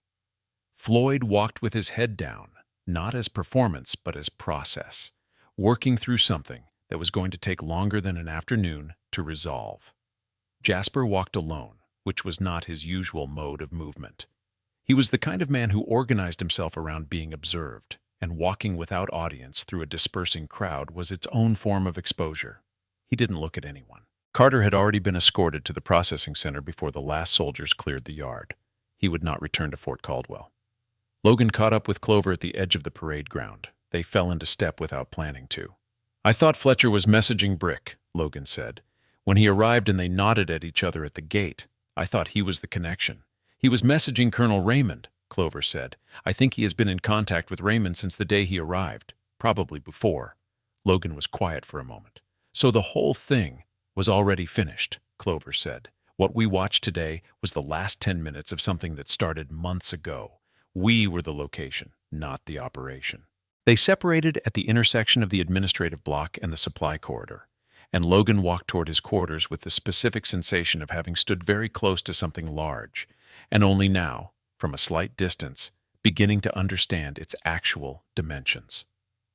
Floyd walked with his head down, not as performance, but as process, working through something that was going to take longer than an afternoon to resolve. Jasper walked alone, which was not his usual mode of movement. He was the kind of man who organized himself around being observed, and walking without audience through a dispersing crowd was its own form of exposure. He didn't look at anyone. Carter had already been escorted to the processing center before the last soldiers cleared the yard. He would not return to Fort Caldwell. Logan caught up with Clover at the edge of the parade ground. They fell into step without planning to. I thought Fletcher was messaging Brick, Logan said. When he arrived and they nodded at each other at the gate, I thought he was the connection. He was messaging Colonel Raymond, Clover said. I think he has been in contact with Raymond since the day he arrived, probably before. Logan was quiet for a moment. So the whole thing was already finished, Clover said. What we watched today was the last 10 minutes of something that started months ago. We were the location, not the operation. They separated at the intersection of the administrative block and the supply corridor, and Logan walked toward his quarters with the specific sensation of having stood very close to something large, and only now, from a slight distance, beginning to understand its actual dimensions.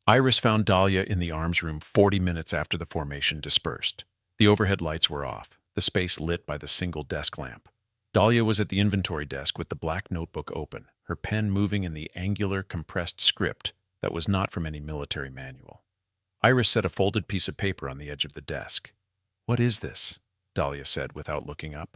Iris found Dahlia in the arms room 40 minutes after the formation dispersed. The overhead lights were off, the space lit by the single desk lamp. Dahlia was at the inventory desk with the black notebook open, her pen moving in the angular, compressed script that was not from any military manual. Iris set a folded piece of paper on the edge of the desk. What is this? Dahlia said without looking up.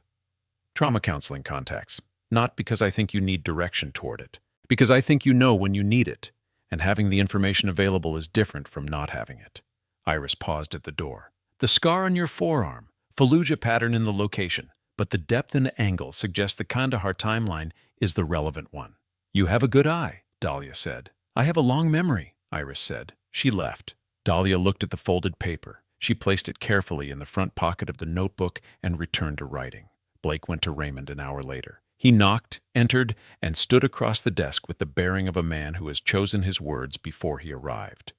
Trauma counseling contacts. Not because I think you need direction toward it, because I think you know when you need it, and having the information available is different from not having it. Iris paused at the door. The scar on your forearm, Fallujah pattern in the location, but the depth and angle suggest the Kandahar timeline is the relevant one. You have a good eye, Dahlia said. I have a long memory, Iris said. She left. Dahlia looked at the folded paper. She placed it carefully in the front pocket of the notebook and returned to writing. Blake went to Raymond an hour later. He knocked, entered, and stood across the desk with the bearing of a man who has chosen his words before he arrived.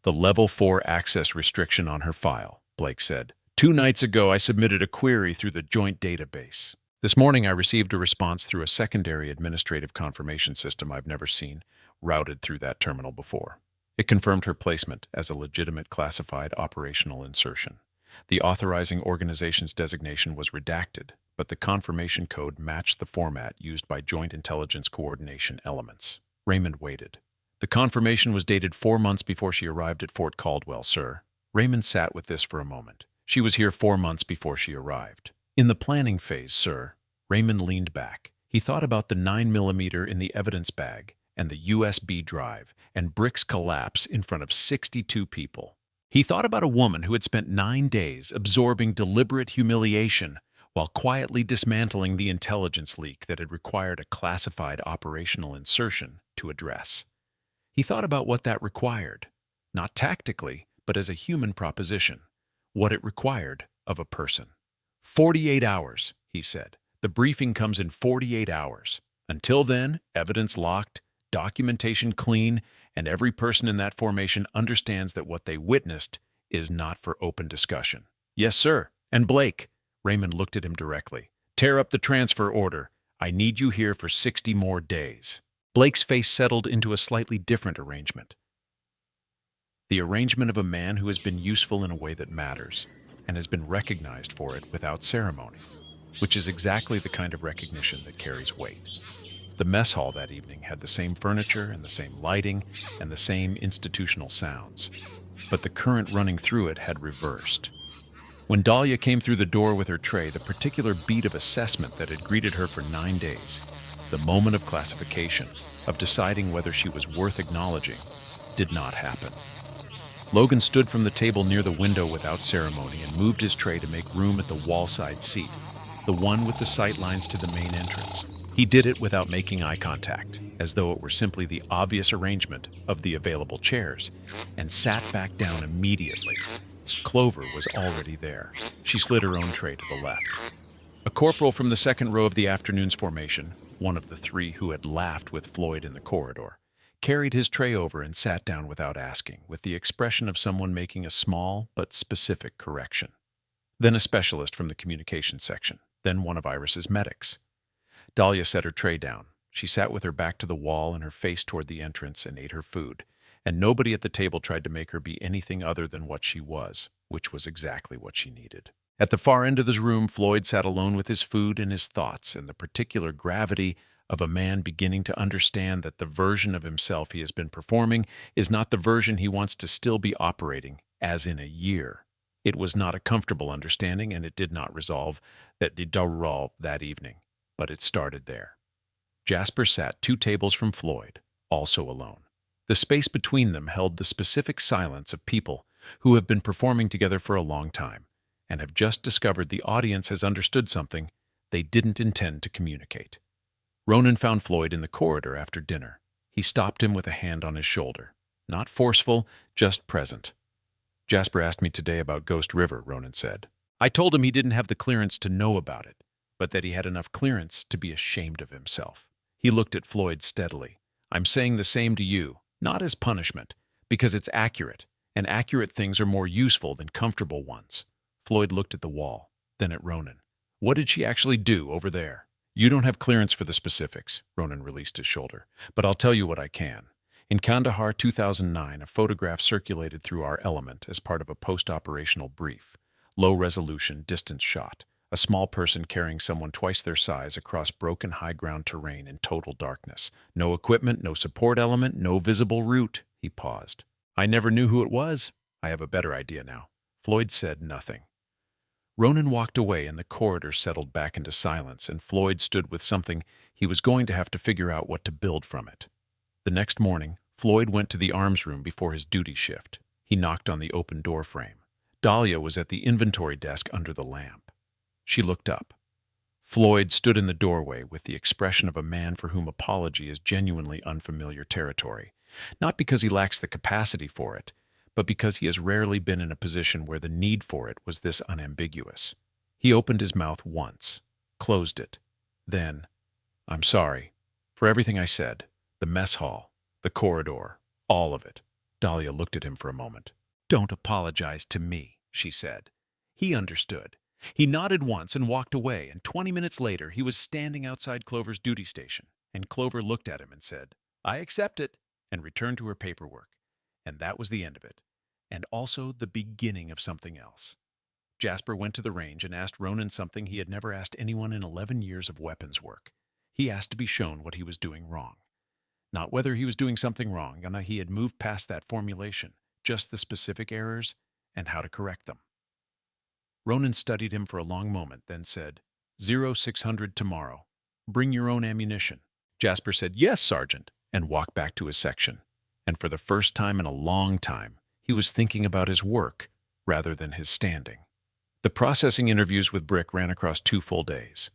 "The Level 4 access restriction on her file," Blake said. "2 nights ago, I submitted a query through the joint database. This morning, I received a response through a secondary administrative confirmation system I've never seen routed through that terminal before. It confirmed her placement as a legitimate classified operational insertion. The authorizing organization's designation was redacted, but the confirmation code matched the format used by Joint Intelligence Coordination elements." Raymond waited. "The confirmation was dated 4 months before she arrived at Fort Caldwell, sir." Raymond sat with this for a moment. "She was here 4 months before she arrived." "In the planning phase, sir." Raymond leaned back. He thought about the 9mm in the evidence bag and the USB drive and Brick's collapse in front of 62 people. He thought about a woman who had spent 9 days absorbing deliberate humiliation while quietly dismantling the intelligence leak that had required a classified operational insertion to address. He thought about what that required, not tactically, but as a human proposition, what it required of a person. 48 hours, he said. The briefing comes in 48 hours. Until then, evidence locked, documentation clean, and every person in that formation understands that what they witnessed is not for open discussion. "Yes, sir. And Blake," Raymond looked at him directly, "tear up the transfer order. I need you here for 60 more days." Blake's face settled into a slightly different arrangement. The arrangement of a man who has been useful in a way that matters and has been recognized for it without ceremony, which is exactly the kind of recognition that carries weight. The mess hall that evening had the same furniture and the same lighting and the same institutional sounds, but the current running through it had reversed. When Dahlia came through the door with her tray, the particular beat of assessment that had greeted her for 9 days, the moment of classification, of deciding whether she was worth acknowledging, did not happen. Logan stood from the table near the window without ceremony and moved his tray to make room at the wall-side seat, the one with the sight lines to the main entrance. He did it without making eye contact, as though it were simply the obvious arrangement of the available chairs, and sat back down immediately. Clover was already there. She slid her own tray to the left. A corporal from the second row of the afternoon's formation, one of the 3 who had laughed with Floyd in the corridor, carried his tray over and sat down without asking, with the expression of someone making a small but specific correction. Then a specialist from the communications section, then one of Iris's medics. Dahlia set her tray down. She sat with her back to the wall and her face toward the entrance and ate her food, and nobody at the table tried to make her be anything other than what she was, which was exactly what she needed. At the far end of the room, Floyd sat alone with his food and his thoughts and the particular gravity of a man beginning to understand that the version of himself he has been performing is not the version he wants to still be operating, as in a year. It was not a comfortable understanding, and it did not resolve that evening, but it started there. Jasper sat 2 tables from Floyd, also alone. The space between them held the specific silence of people who have been performing together for a long time and have just discovered the audience has understood something they didn't intend to communicate. Ronan found Floyd in the corridor after dinner. He stopped him with a hand on his shoulder. Not forceful, just present. "Jasper asked me today about Ghost River," Ronan said. "I told him he didn't have the clearance to know about it, but that he had enough clearance to be ashamed of himself." He looked at Floyd steadily. "I'm saying the same to you, not as punishment, because it's accurate, and accurate things are more useful than comfortable ones." Floyd looked at the wall, then at Ronan. "What did she actually do over there?" "You don't have clearance for the specifics," Ronan released his shoulder, "but I'll tell you what I can. In Kandahar 2009, a photograph circulated through our element as part of a post-operational brief. Low-resolution, distance shot. A small person carrying someone twice their size across broken high-ground terrain in total darkness. No equipment, no support element, no visible route." He paused. "I never knew who it was. I have a better idea now." Floyd said nothing. Ronan walked away and the corridor settled back into silence, and Floyd stood with something he was going to have to figure out what to build from it. The next morning, Floyd went to the arms room before his duty shift. He knocked on the open door frame. Dahlia was at the inventory desk under the lamp. She looked up. Floyd stood in the doorway with the expression of a man for whom apology is genuinely unfamiliar territory, not because he lacks the capacity for it, but because he has rarely been in a position where the need for it was this unambiguous. He opened his mouth once, closed it. Then, "I'm sorry for everything I said, the mess hall, the corridor, all of it." Dahlia looked at him for a moment. "Don't apologize to me," she said. He understood. He nodded once and walked away, and 20 minutes later he was standing outside Clover's duty station, and Clover looked at him and said, "I accept it," and returned to her paperwork. And that was the end of it, and also the beginning of something else. Jasper went to the range and asked Ronan something he had never asked anyone in 11 years of weapons work. He asked to be shown what he was doing wrong. Not whether he was doing something wrong, and he had moved past that formulation, just the specific errors and how to correct them. Ronan studied him for a long moment, then said, 0600 tomorrow. Bring your own ammunition." Jasper said, "Yes, Sergeant," and walked back to his section. And for the first time in a long time, he was thinking about his work rather than his standing. The processing interviews with Brick ran across 2 full days.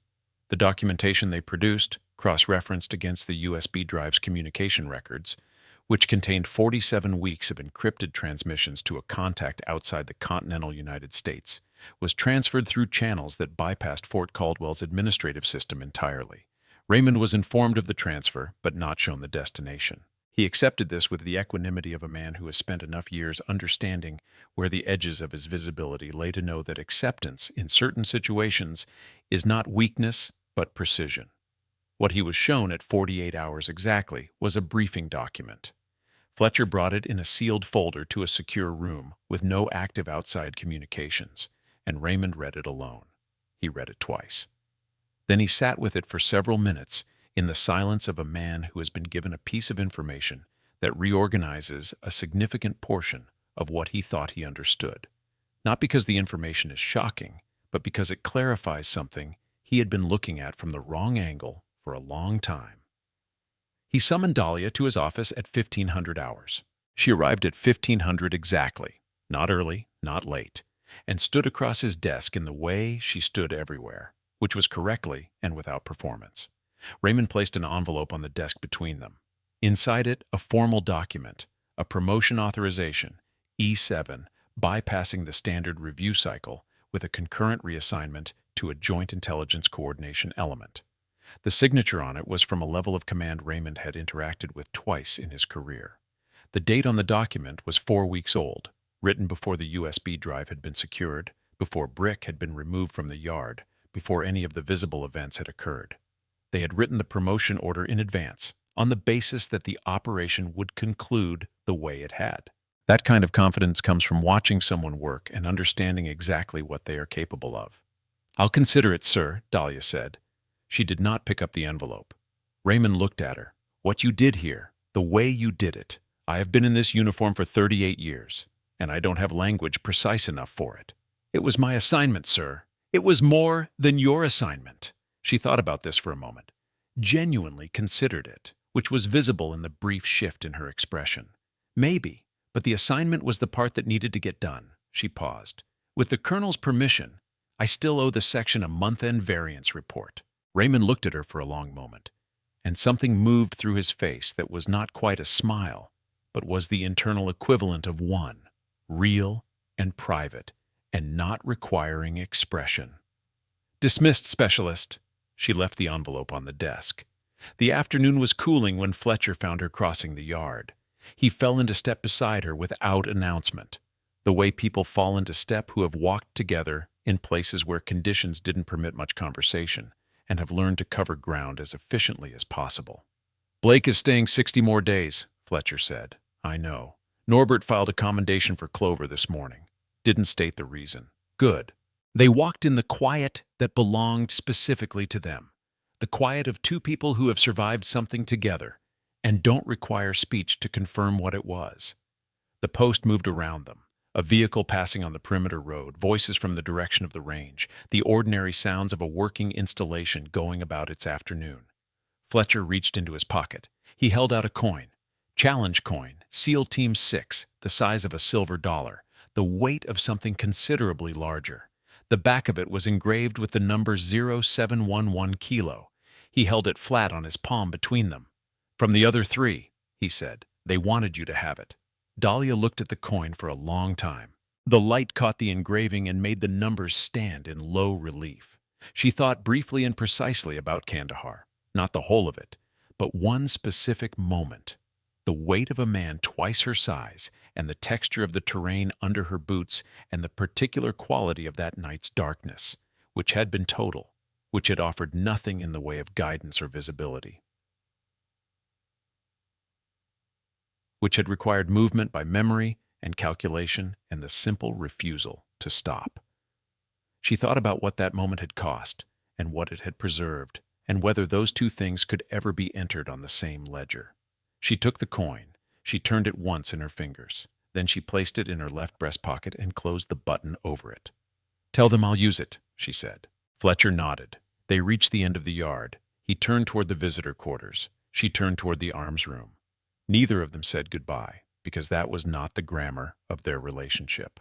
The documentation they produced cross-referenced against the USB drive's communication records, which contained 47 weeks of encrypted transmissions to a contact outside the continental United States, was transferred through channels that bypassed Fort Caldwell's administrative system entirely. Raymond was informed of the transfer, but not shown the destination. He accepted this with the equanimity of a man who has spent enough years understanding where the edges of his visibility lay to know that acceptance, in certain situations, is not weakness, but precision. What he was shown at 48 hours exactly was a briefing document. Fletcher brought it in a sealed folder to a secure room with no active outside communications, and Raymond read it alone. He read it twice. Then he sat with it for several minutes in the silence of a man who has been given a piece of information that reorganizes a significant portion of what he thought he understood. Not because the information is shocking, but because it clarifies something he had been looking at from the wrong angle for a long time. He summoned Dahlia to his office at 1500 hours. She arrived at 1500 exactly, not early, not late, and stood across his desk in the way she stood everywhere, which was correctly and without performance. Raymond placed an envelope on the desk between them. Inside it, a formal document, a promotion authorization, E7, bypassing the standard review cycle with a concurrent reassignment to a joint intelligence coordination element. The signature on it was from a level of command Raymond had interacted with twice in his career. The date on the document was 4 weeks old, written before the USB drive had been secured, before Brick had been removed from the yard, before any of the visible events had occurred. They had written the promotion order in advance, on the basis that the operation would conclude the way it had. That kind of confidence comes from watching someone work and understanding exactly what they are capable of. "I'll consider it, sir," Dahlia said. She did not pick up the envelope. Raymond looked at her. "What you did here, the way you did it. I have been in this uniform for 38 years, and I don't have language precise enough for it. It was my assignment, sir. It was more than your assignment." She thought about this for a moment, genuinely considered it, which was visible in the brief shift in her expression. Maybe, but the assignment was the part that needed to get done. She paused. "With the Colonel's permission, I still owe the section a month-end variance report." Raymond looked at her for a long moment, and something moved through his face that was not quite a smile, but was the internal equivalent of one, real and private, and not requiring expression. "Dismissed, Specialist." She left the envelope on the desk. The afternoon was cooling when Fletcher found her crossing the yard. He fell into step beside her without announcement, the way people fall into step who have walked together in places where conditions didn't permit much conversation and have learned to cover ground as efficiently as possible. "Blake is staying 60 more days," Fletcher said. "I know. Norbert filed a commendation for Clover this morning. Didn't state the reason. Good." They walked in the quiet that belonged specifically to them, the quiet of 2 people who have survived something together and don't require speech to confirm what it was. The post moved around them, a vehicle passing on the perimeter road, voices from the direction of the range, the ordinary sounds of a working installation going about its afternoon. Fletcher reached into his pocket. He held out a coin. Challenge coin, SEAL Team 6, the size of a silver dollar, the weight of something considerably larger. The back of it was engraved with the number 0711 kilo. He held it flat on his palm between them. "From the other 3, he said. "They wanted you to have it." Dahlia looked at the coin for a long time. The light caught the engraving and made the numbers stand in low relief. She thought briefly and precisely about Kandahar, not the whole of it, but one specific moment. The weight of a man twice her size, and the texture of the terrain under her boots, and the particular quality of that night's darkness, which had been total, which had offered nothing in the way of guidance or visibility, which had required movement by memory and calculation and the simple refusal to stop. She thought about what that moment had cost and what it had preserved, and whether those two things could ever be entered on the same ledger. She took the coin. She turned it once in her fingers. Then she placed it in her left breast pocket and closed the button over it. "Tell them I'll use it," she said. Fletcher nodded. They reached the end of the yard. He turned toward the visitor quarters. She turned toward the arms room. Neither of them said goodbye, because that was not the grammar of their relationship.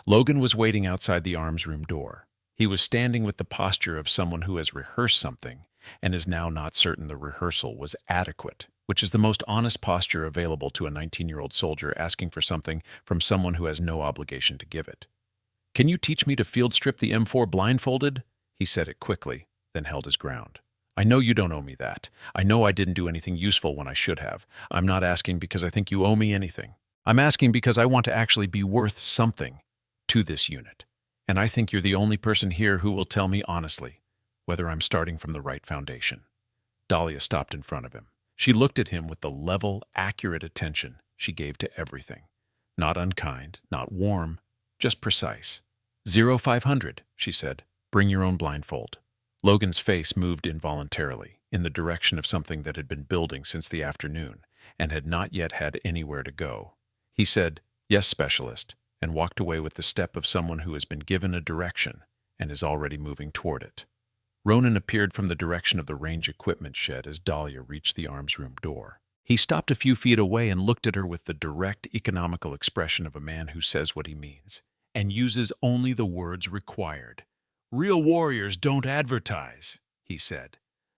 Logan was waiting outside the arms room door. He was standing with the posture of someone who has rehearsed something and is now not certain the rehearsal was adequate, which is the most honest posture available to a 19-year-old soldier asking for something from someone who has no obligation to give it. "Can you teach me to field strip the M4 blindfolded?" He said it quickly, then held his ground. "I know you don't owe me that. I know I didn't do anything useful when I should have. I'm not asking because I think you owe me anything. I'm asking because I want to actually be worth something to this unit. And I think you're the only person here who will tell me honestly whether I'm starting from the right foundation." Dahlia stopped in front of him. She looked at him with the level, accurate attention she gave to everything. Not unkind, not warm, just precise. 0500, she said. "Bring your own blindfold." Logan's face moved involuntarily in the direction of something that had been building since the afternoon and had not yet had anywhere to go. He said, "Yes, specialist," and walked away with the step of someone who has been given a direction and is already moving toward it. Ronan appeared from the direction of the range equipment shed as Dahlia reached the arms room door. He stopped a few feet away and looked at her with the direct, economical expression of a man who says what he means and uses only the words required. "Real warriors don't advertise," he said.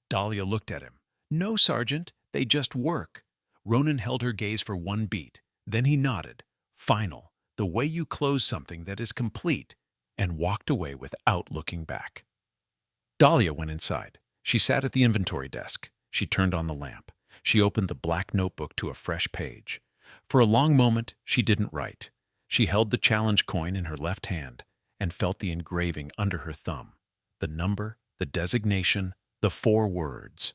Dahlia looked at him. "No, Sergeant, they just work." Ronan held her gaze for one beat. Then he nodded. "Final, the way you close something that is complete," and walked away without looking back. Dahlia went inside. She sat at the inventory desk. She turned on the lamp. She opened the black notebook to a fresh page. For a long moment, she didn't write. She held the challenge coin in her left hand and felt the engraving under her thumb. The number, the designation, the 4 words.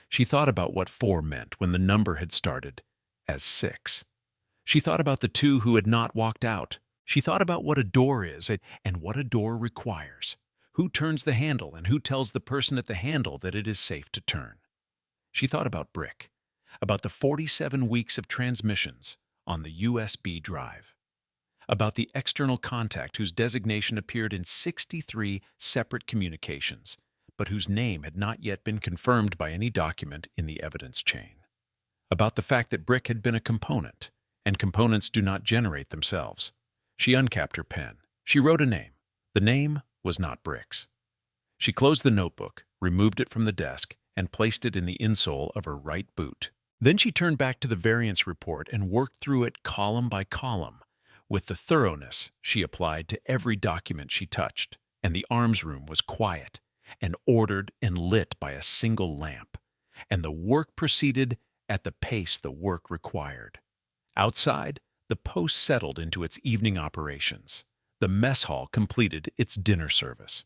She thought about what 4 meant when the number had started as 6. She thought about the 2 who had not walked out. She thought about what a door is and what a door requires. Who turns the handle and who tells the person at the handle that it is safe to turn? She thought about Brick, about the 47 weeks of transmissions on the USB drive, about the external contact whose designation appeared in 63 separate communications, but whose name had not yet been confirmed by any document in the evidence chain, about the fact that Brick had been a component, and components do not generate themselves. She uncapped her pen. She wrote a name. The name was not Brick's. She closed the notebook, removed it from the desk, and placed it in the insole of her right boot. Then she turned back to the variance report and worked through it column by column, with the thoroughness she applied to every document she touched, and the arms room was quiet and ordered and lit by a single lamp, and the work proceeded at the pace the work required. Outside, the post settled into its evening operations. The mess hall completed its dinner service.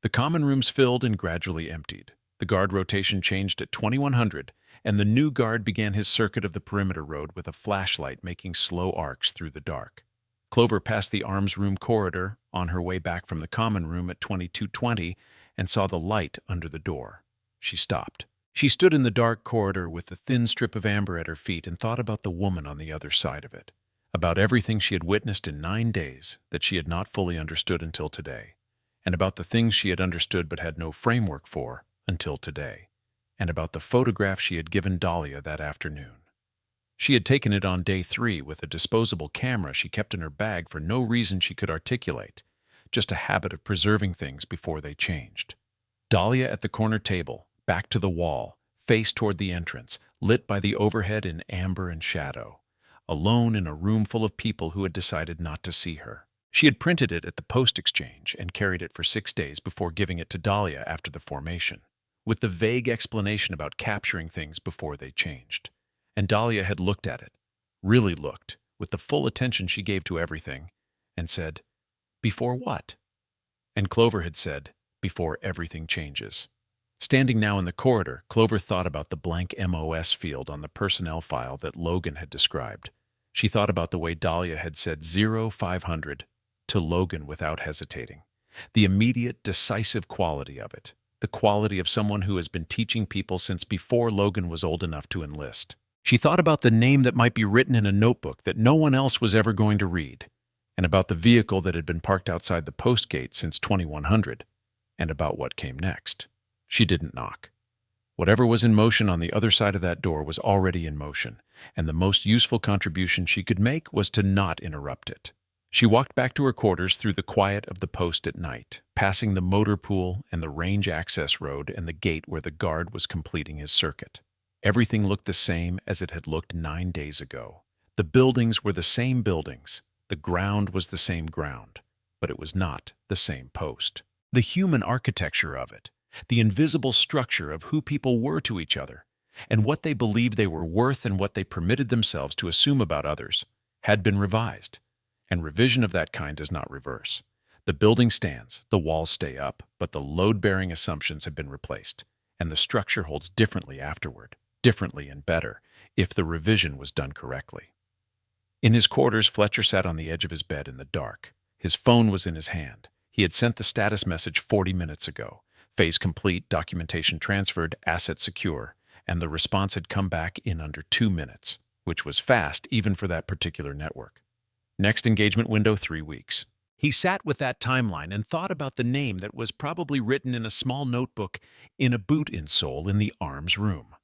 The common rooms filled and gradually emptied. The guard rotation changed at 2100, and the new guard began his circuit of the perimeter road with a flashlight making slow arcs through the dark. Clover passed the arms room corridor on her way back from the common room at 2220 and saw the light under the door. She stopped. She stood in the dark corridor with the thin strip of amber at her feet and thought about the woman on the other side of it, about everything she had witnessed in 9 days that she had not fully understood until today, and about the things she had understood but had no framework for until today, and about the photograph she had given Dahlia that afternoon. She had taken it on day 3 with a disposable camera she kept in her bag for no reason she could articulate, just a habit of preserving things before they changed. Dahlia at the corner table, back to the wall, face toward the entrance, lit by the overhead in amber and shadow, alone in a room full of people who had decided not to see her. She had printed it at the post exchange and carried it for 6 days before giving it to Dahlia after the formation, with the vague explanation about capturing things before they changed. And Dahlia had looked at it, really looked, with the full attention she gave to everything, and said, "Before what?" And Clover had said, "Before everything changes." Standing now in the corridor, Clover thought about the blank MOS field on the personnel file that Logan had described. She thought about the way Dahlia had said 0500 to Logan without hesitating. The immediate, decisive quality of it. The quality of someone who has been teaching people since before Logan was old enough to enlist. She thought about the name that might be written in a notebook that no one else was ever going to read, and about the vehicle that had been parked outside the post gate since 2100, and about what came next. She didn't knock. Whatever was in motion on the other side of that door was already in motion, and the most useful contribution she could make was to not interrupt it. She walked back to her quarters through the quiet of the post at night, passing the motor pool and the range access road and the gate where the guard was completing his circuit. Everything looked the same as it had looked 9 days ago. The buildings were the same buildings. The ground was the same ground, but it was not the same post. The human architecture of it, the invisible structure of who people were to each other, and what they believed they were worth and what they permitted themselves to assume about others, had been revised. And revision of that kind does not reverse. The building stands, the walls stay up, but the load-bearing assumptions have been replaced, and the structure holds differently afterward, differently and better, if the revision was done correctly. In his quarters, Fletcher sat on the edge of his bed in the dark. His phone was in his hand. He had sent the status message 40 minutes ago. Phase complete, documentation transferred, asset secure, and the response had come back in under 2 minutes, which was fast even for that particular network. Next engagement window, 3 weeks. He sat with that timeline and thought about the name that was probably written in a small notebook in a boot insole in the arms room.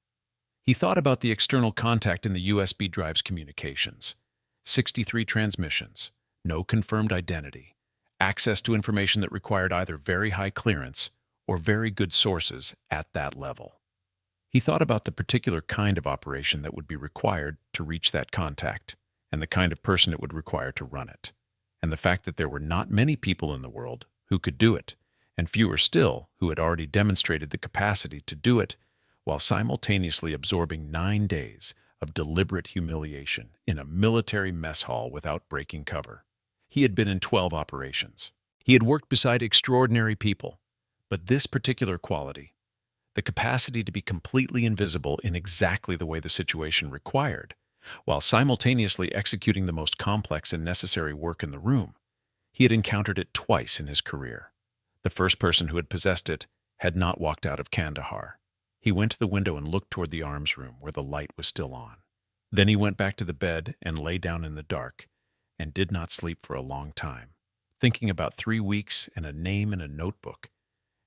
He thought about the external contact in the USB drive's communications. 63 transmissions, no confirmed identity, access to information that required either very high clearance or very good sources at that level. He thought about the particular kind of operation that would be required to reach that contact, and the kind of person it would require to run it, and the fact that there were not many people in the world who could do it, and fewer still who had already demonstrated the capacity to do it, while simultaneously absorbing 9 days of deliberate humiliation in a military mess hall without breaking cover. He had been in 12 operations. He had worked beside extraordinary people, but this particular quality, the capacity to be completely invisible in exactly the way the situation required, while simultaneously executing the most complex and necessary work in the room, he had encountered it twice in his career. The first person who had possessed it had not walked out of Kandahar. He went to the window and looked toward the arms room where the light was still on. Then he went back to the bed and lay down in the dark and did not sleep for a long time, thinking about 3 weeks and a name in a notebook,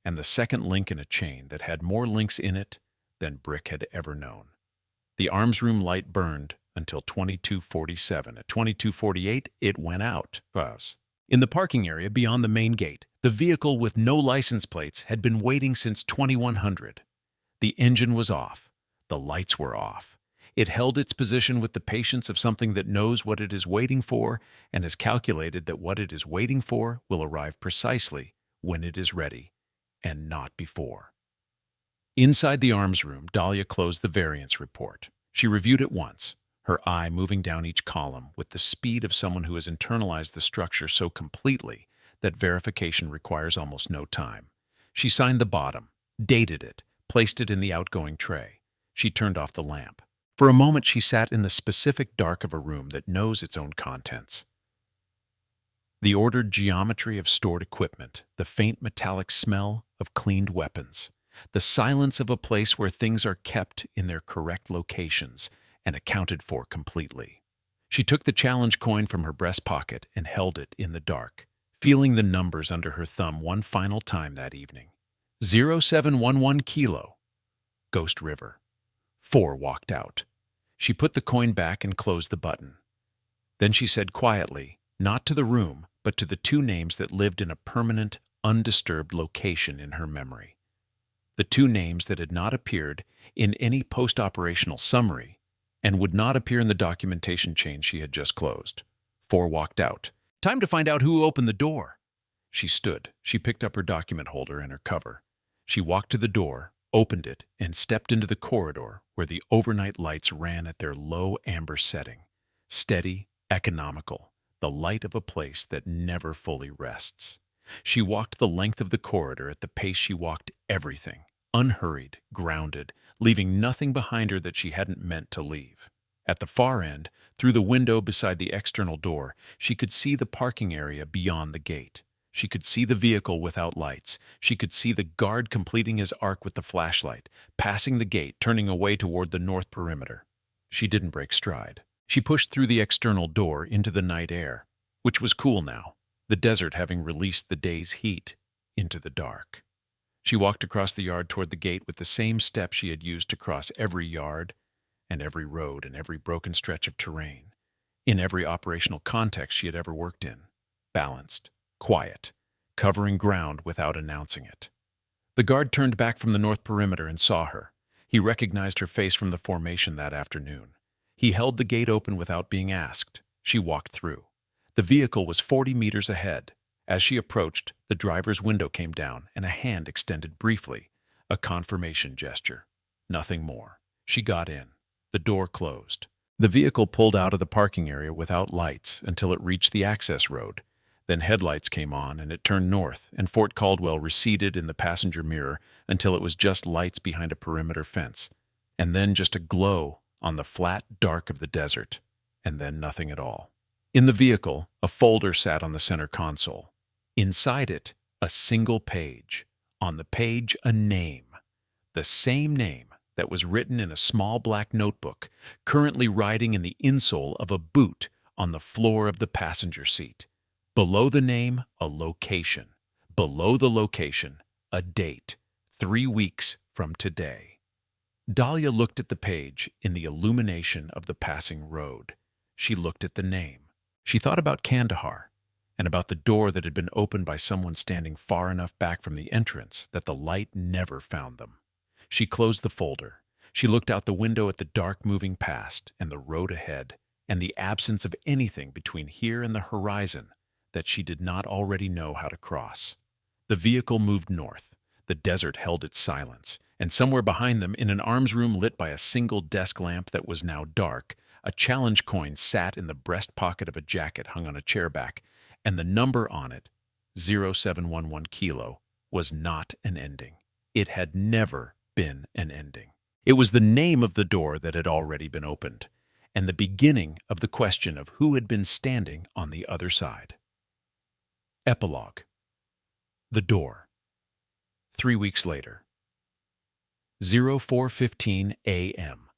and the second link in a chain that had more links in it than Brick had ever known. The arms room light burned until 22:47. At 22:48, it went out. In the parking area beyond the main gate, the vehicle with no license plates had been waiting since 2100. The engine was off. The lights were off. It held its position with the patience of something that knows what it is waiting for and has calculated that what it is waiting for will arrive precisely when it is ready, and not before. Inside the arms room, Dahlia closed the variance report. She reviewed it once, her eye moving down each column with the speed of someone who has internalized the structure so completely that verification requires almost no time. She signed the bottom, dated it, placed it in the outgoing tray. She turned off the lamp. For a moment she sat in the specific dark of a room that knows its own contents. The ordered geometry of stored equipment, the faint metallic smell of cleaned weapons, the silence of a place where things are kept in their correct locations and accounted for completely. She took the challenge coin from her breast pocket and held it in the dark, feeling the numbers under her thumb one final time that evening. 0711 Kilo, Ghost River. 4 walked out. She put the coin back and closed the button. Then she said quietly, not to the room, but to the 2 names that lived in a permanent, undisturbed location in her memory. The 2 names that had not appeared in any post-operational summary and would not appear in the documentation chain she had just closed. 4 walked out, Time to find out who opened the door. She stood. She picked up her document holder and her cover. She walked to the door, opened it, and stepped into the corridor where the overnight lights ran at their low amber setting. Steady, economical, the light of a place that never fully rests. She walked the length of the corridor at the pace she walked everything, unhurried, grounded, leaving nothing behind her that she hadn't meant to leave. At the far end, through the window beside the external door, she could see the parking area beyond the gate. She could see the vehicle without lights. She could see the guard completing his arc with the flashlight, passing the gate, turning away toward the north perimeter. She didn't break stride. She pushed through the external door into the night air, which was cool now, the desert having released the day's heat into the dark. She walked across the yard toward the gate with the same steps she had used to cross every yard and every road and every broken stretch of terrain, in every operational context she had ever worked in. Balanced, quiet, covering ground without announcing it. The guard turned back from the north perimeter and saw her. He recognized her face from the formation that afternoon. He held the gate open without being asked. She walked through. The vehicle was 40 meters ahead. As she approached, the driver's window came down and a hand extended briefly, a confirmation gesture. Nothing more. She got in. The door closed. The vehicle pulled out of the parking area without lights until it reached the access road. Then headlights came on and it turned north, and Fort Caldwell receded in the passenger mirror until it was just lights behind a perimeter fence, and then just a glow on the flat dark of the desert, and then nothing at all. In the vehicle, a folder sat on the center console. Inside it, a single page. On the page, a name. The same name that was written in a small black notebook, currently riding in the insole of a boot on the floor of the passenger seat. Below the name, a location. Below the location, a date. 3 weeks from today. Dahlia looked at the page in the illumination of the passing road. She looked at the name. She thought about Kandahar and about the door that had been opened by someone standing far enough back from the entrance that the light never found them. She closed the folder. She looked out the window at the dark moving past and the road ahead and the absence of anything between here and the horizon that she did not already know how to cross. The vehicle moved north. The desert held its silence, and somewhere behind them, in an arms room lit by a single desk lamp that was now dark, a challenge coin sat in the breast pocket of a jacket hung on a chair back, and the number on it, 0711 kilo, was not an ending. It had never been an ending. It was the name of the door that had already been opened, and the beginning of the question of who had been standing on the other side. Epilogue. The door. 3 weeks later. 04:15 a.m.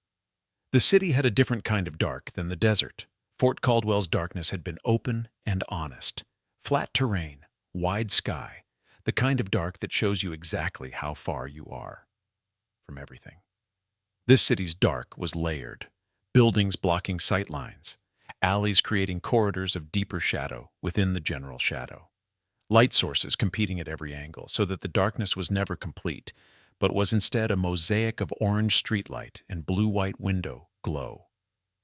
The city had a different kind of dark than the desert. Fort Caldwell's darkness had been open and honest. Flat terrain, wide sky, the kind of dark that shows you exactly how far you are from everything. This city's dark was layered, buildings blocking sight lines, alleys creating corridors of deeper shadow within the general shadow. Light sources competing at every angle so that the darkness was never complete, but was instead a mosaic of orange streetlight and blue-white window glow,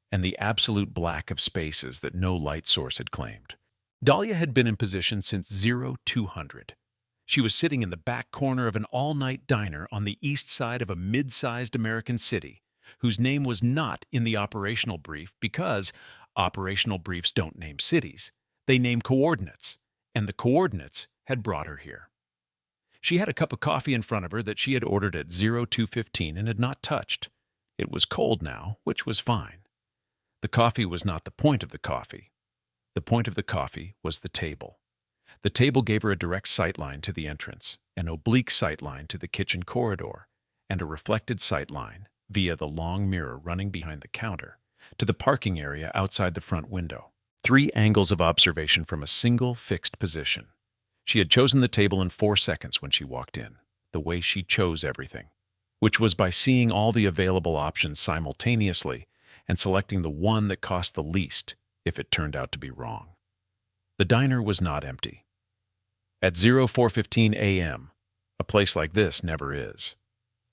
and the absolute black of spaces that no light source had claimed. Dahlia had been in position since 0200. She was sitting in the back corner of an all-night diner on the east side of a mid-sized American city, whose name was not in the operational brief because operational briefs don't name cities. They name coordinates, and the coordinates had brought her here. She had a cup of coffee in front of her that she had ordered at 02:15 and had not touched. It was cold now, which was fine. The coffee was not the point of the coffee. The point of the coffee was the table. The table gave her a direct sight line to the entrance, an oblique sight line to the kitchen corridor, and a reflected sight line, via the long mirror running behind the counter, to the parking area outside the front window. 3 angles of observation from a single fixed position. She had chosen the table in 4 seconds when she walked in, the way she chose everything, which was by seeing all the available options simultaneously and selecting the one that cost the least if it turned out to be wrong. The diner was not empty. At 04:15 a.m., a place like this never is.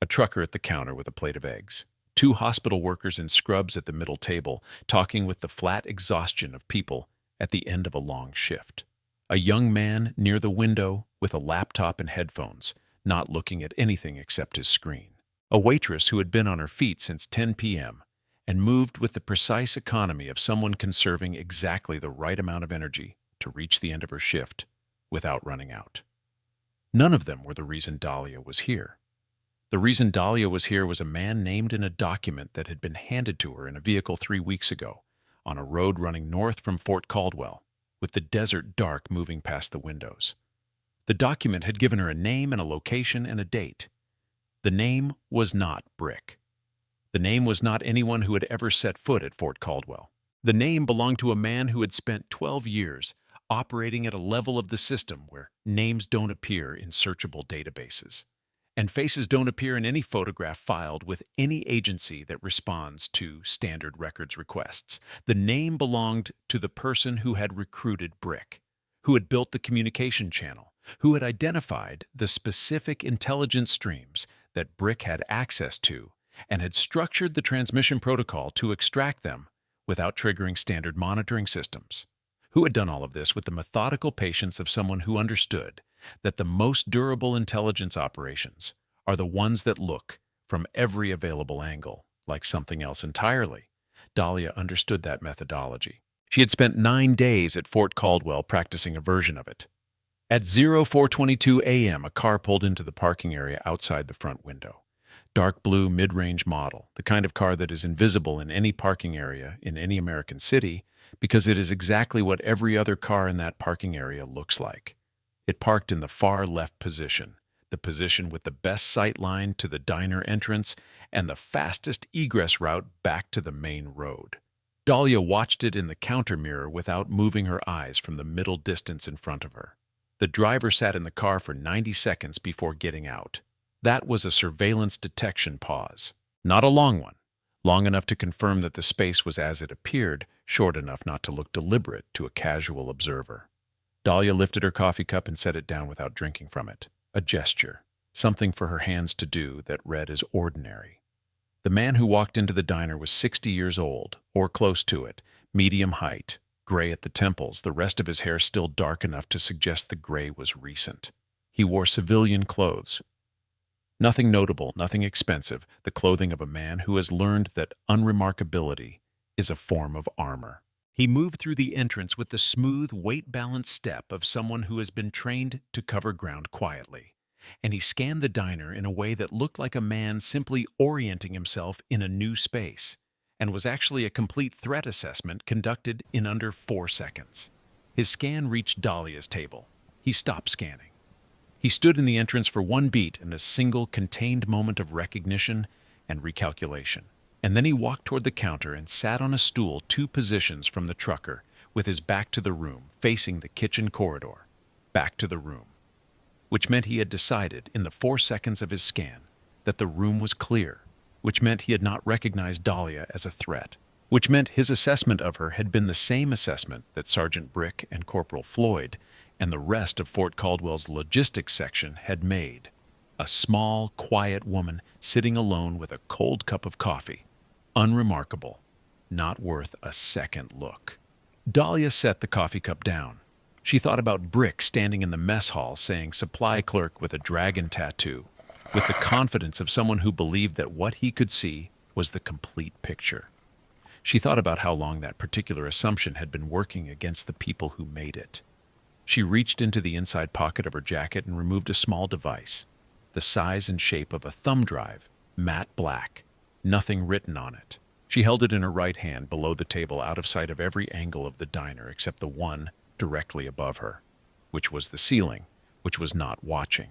A trucker at the counter with a plate of eggs. 2 hospital workers in scrubs at the middle table, talking with the flat exhaustion of people at the end of a long shift. A young man near the window with a laptop and headphones, not looking at anything except his screen. A waitress who had been on her feet since 10 p.m. and moved with the precise economy of someone conserving exactly the right amount of energy to reach the end of her shift without running out. None of them were the reason Dahlia was here. The reason Dahlia was here was a man named in a document that had been handed to her in a vehicle 3 weeks ago, on a road running north from Fort Caldwell, with the desert dark moving past the windows. The document had given her a name and a location and a date. The name was not Brick. The name was not anyone who had ever set foot at Fort Caldwell. The name belonged to a man who had spent 12 years operating at a level of the system where names don't appear in searchable databases, and faces don't appear in any photograph filed with any agency that responds to standard records requests. The name belonged to the person who had recruited Brick, who had built the communication channel, who had identified the specific intelligence streams that Brick had access to, and had structured the transmission protocol to extract them without triggering standard monitoring systems. Who had done all of this with the methodical patience of someone who understood that the most durable intelligence operations are the ones that look from every available angle like something else entirely. Dahlia understood that methodology. She had spent 9 days at Fort Caldwell practicing a version of it. At 04:22 a.m., a car pulled into the parking area outside the front window. Dark blue mid-range model, the kind of car that is invisible in any parking area in any American city because it is exactly what every other car in that parking area looks like. It parked in the far left position, the position with the best sight line to the diner entrance and the fastest egress route back to the main road. Dahlia watched it in the counter mirror without moving her eyes from the middle distance in front of her. The driver sat in the car for 90 seconds before getting out. That was a surveillance detection pause. Not a long one, long enough to confirm that the space was as it appeared, short enough not to look deliberate to a casual observer. Dahlia lifted her coffee cup and set it down without drinking from it. A gesture, something for her hands to do that read as ordinary. The man who walked into the diner was 60 years old, or close to it, medium height, gray at the temples, the rest of his hair still dark enough to suggest the gray was recent. He wore civilian clothes. Nothing notable, nothing expensive, the clothing of a man who has learned that unremarkability is a form of armor. He moved through the entrance with the smooth, weight-balanced step of someone who has been trained to cover ground quietly, and he scanned the diner in a way that looked like a man simply orienting himself in a new space, and was actually a complete threat assessment conducted in under 4 seconds. His scan reached Dahlia's table. He stopped scanning. He stood in the entrance for 1 beat in a single contained moment of recognition and recalculation. And then he walked toward the counter and sat on a stool 2 positions from the trucker, with his back to the room, facing the kitchen corridor. Back to the room. Which meant he had decided, in the 4 seconds of his scan, that the room was clear, which meant he had not recognized Dahlia as a threat, which meant his assessment of her had been the same assessment that Sergeant Brick and Corporal Floyd and the rest of Fort Caldwell's logistics section had made. A small, quiet woman sitting alone with a cold cup of coffee. Unremarkable, not worth a second look. Dahlia set the coffee cup down. She thought about Brick standing in the mess hall saying supply clerk with a dragon tattoo, with the confidence of someone who believed that what he could see was the complete picture. She thought about how long that particular assumption had been working against the people who made it. She reached into the inside pocket of her jacket and removed a small device, the size and shape of a thumb drive, matte black, nothing written on it. She held it in her right hand below the table out of sight of every angle of the diner except the one directly above her, which was the ceiling, which was not watching.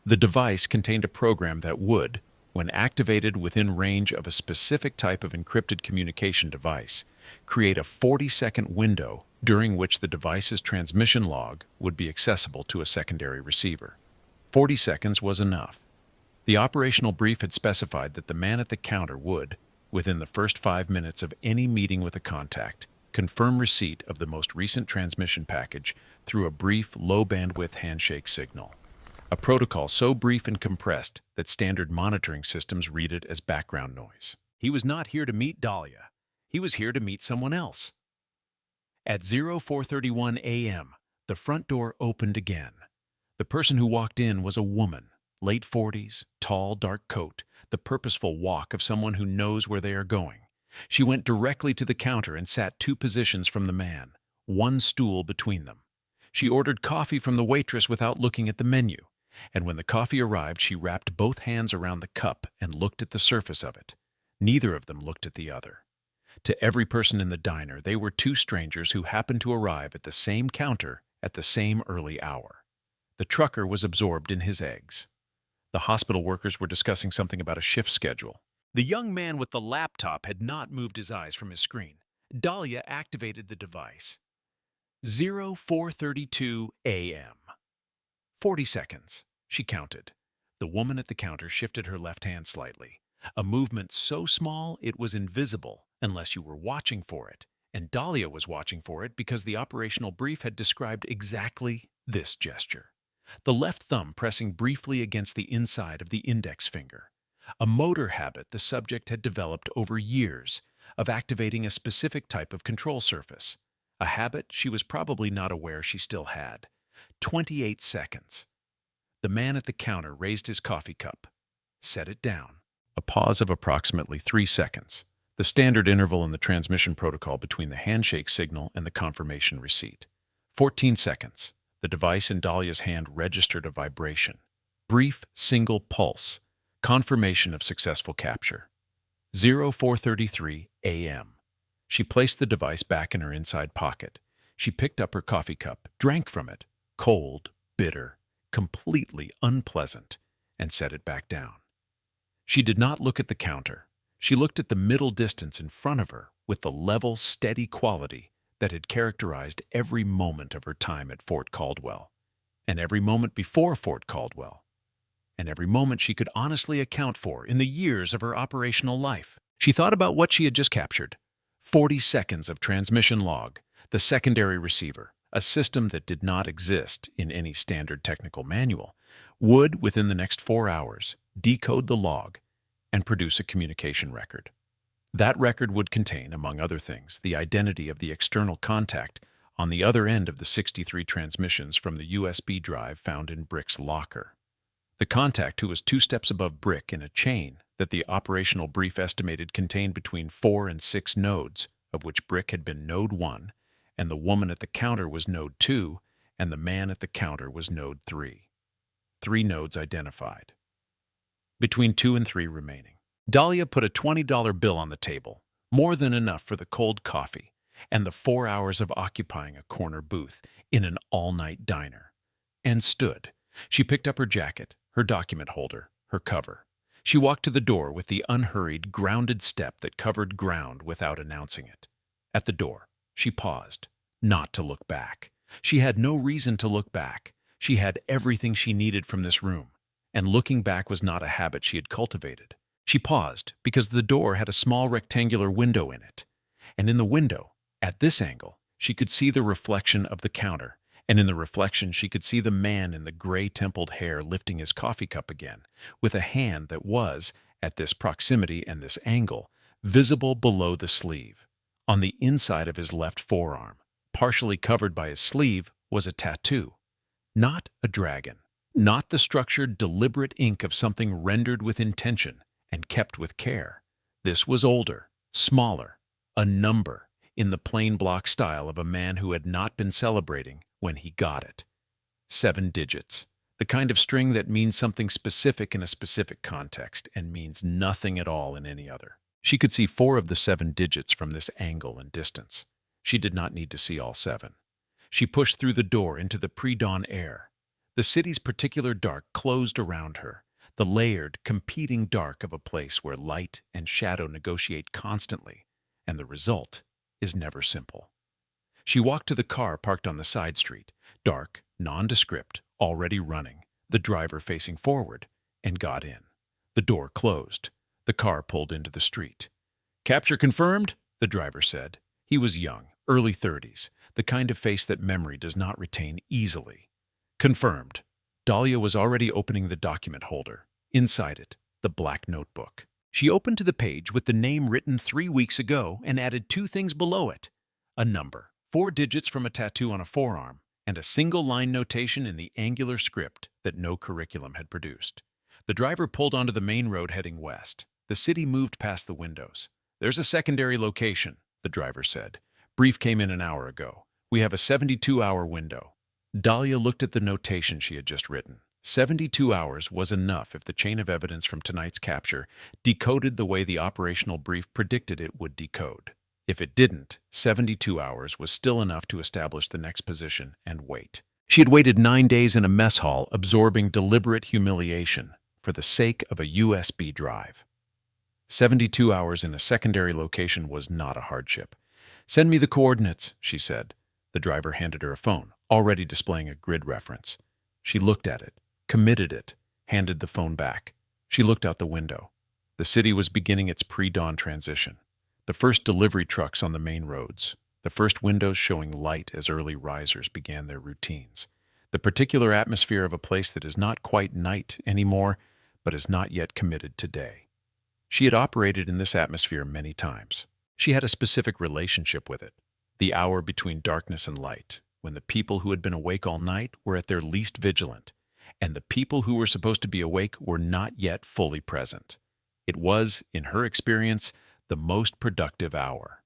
The device contained a program that would, when activated within range of a specific type of encrypted communication device, create a 40-second window during which the device's transmission log would be accessible to a secondary receiver. 40 seconds was enough. The operational brief had specified that the man at the counter would, within the first 5 minutes of any meeting with a contact, confirm receipt of the most recent transmission package through a brief, low-bandwidth handshake signal. A protocol so brief and compressed that standard monitoring systems read it as background noise. He was not here to meet Dahlia. He was here to meet someone else. At 04:31 a.m., the front door opened again. The person who walked in was a woman, late 40s, tall, dark coat, the purposeful walk of someone who knows where they are going. She went directly to the counter and sat 2 positions from the man, one stool between them. She ordered coffee from the waitress without looking at the menu, and when the coffee arrived, she wrapped both hands around the cup and looked at the surface of it. Neither of them looked at the other. To every person in the diner, they were 2 strangers who happened to arrive at the same counter at the same early hour. The trucker was absorbed in his eggs. The hospital workers were discussing something about a shift schedule. The young man with the laptop had not moved his eyes from his screen. Dahlia activated the device. 04:32 a.m. 40 seconds, she counted. The woman at the counter shifted her left hand slightly, a movement so small it was invisible unless you were watching for it, and Dahlia was watching for it because the operational brief had described exactly this gesture. The left thumb pressing briefly against the inside of the index finger, a motor habit the subject had developed over years of activating a specific type of control surface, a habit she was probably not aware she still had. 28 seconds. The man at the counter raised his coffee cup, set it down. A pause of approximately 3 seconds, the standard interval in the transmission protocol between the handshake signal and the confirmation receipt. 14 seconds. The device in Dahlia's hand registered a vibration. Brief, single pulse. Confirmation of successful capture. 04:33 a.m. She placed the device back in her inside pocket. She picked up her coffee cup, drank from it, cold, bitter, completely unpleasant, and set it back down. She did not look at the counter. She looked at the middle distance in front of her with the level, steady quality that had characterized every moment of her time at Fort Caldwell, and every moment before Fort Caldwell, and every moment she could honestly account for in the years of her operational life. She thought about what she had just captured. 40 seconds of transmission log, the secondary receiver, a system that did not exist in any standard technical manual, would, within the next 4 hours, decode the log and produce a communication record. That record would contain, among other things, the identity of the external contact on the other end of the 63 transmissions from the USB drive found in Brick's locker. The contact who was 2 steps above Brick in a chain that the operational brief estimated contained between 4 and 6 nodes, of which Brick had been node 1, and the woman at the counter was node 2, and the man at the counter was node 3. 3 nodes identified. Between 2 and 3 remaining. Dahlia put a $20 bill on the table, more than enough for the cold coffee and the 4 hours of occupying a corner booth in an all-night diner, and stood. She picked up her jacket, her document holder, her cover. She walked to the door with the unhurried, grounded step that covered ground without announcing it. At the door, she paused, not to look back. She had no reason to look back. She had everything she needed from this room, and looking back was not a habit she had cultivated. She paused because the door had a small rectangular window in it, and in the window, at this angle, she could see the reflection of the counter, and in the reflection she could see the man in the gray-templed hair lifting his coffee cup again, with a hand that was, at this proximity and this angle, visible below the sleeve. On the inside of his left forearm, partially covered by his sleeve, was a tattoo. Not a dragon, not the structured, deliberate ink of something rendered with intention and kept with care. This was older, smaller, a number, in the plain block style of a man who had not been celebrating when he got it. 7 digits, the kind of string that means something specific in a specific context and means nothing at all in any other. She could see 4 of the 7 digits from this angle and distance. She did not need to see all 7. She pushed through the door into the pre-dawn air. The city's particular dark closed around her, the layered, competing dark of a place where light and shadow negotiate constantly, and the result is never simple. She walked to the car parked on the side street, dark, nondescript, already running, the driver facing forward, and got in. The door closed. The car pulled into the street. "Capture confirmed," the driver said. He was young, early 30s, the kind of face that memory does not retain easily. "Confirmed." Dahlia was already opening the document holder. Inside it, the black notebook. She opened to the page with the name written 3 weeks ago and added 2 things below it. A number, 4 digits from a tattoo on a forearm, and a single-line notation in the angular script that no curriculum had produced. The driver pulled onto the main road heading west. The city moved past the windows. "There's a secondary location," the driver said. "Brief came in an hour ago. We have a 72-hour window." Dahlia looked at the notation she had just written. 72 hours was enough if the chain of evidence from tonight's capture decoded the way the operational brief predicted it would decode. If it didn't, 72 hours was still enough to establish the next position and wait. She had waited 9 days in a mess hall, absorbing deliberate humiliation for the sake of a USB drive. 72 hours in a secondary location was not a hardship. "Send me the coordinates," she said. The driver handed her a phone, already displaying a grid reference. She looked at it, committed it, handed the phone back. She looked out the window. The city was beginning its pre-dawn transition. The first delivery trucks on the main roads, the first windows showing light as early risers began their routines. The particular atmosphere of a place that is not quite night anymore, but is not yet committed to day. She had operated in this atmosphere many times. She had a specific relationship with it, the hour between darkness and light, when the people who had been awake all night were at their least vigilant, and the people who were supposed to be awake were not yet fully present. It was, in her experience, the most productive hour.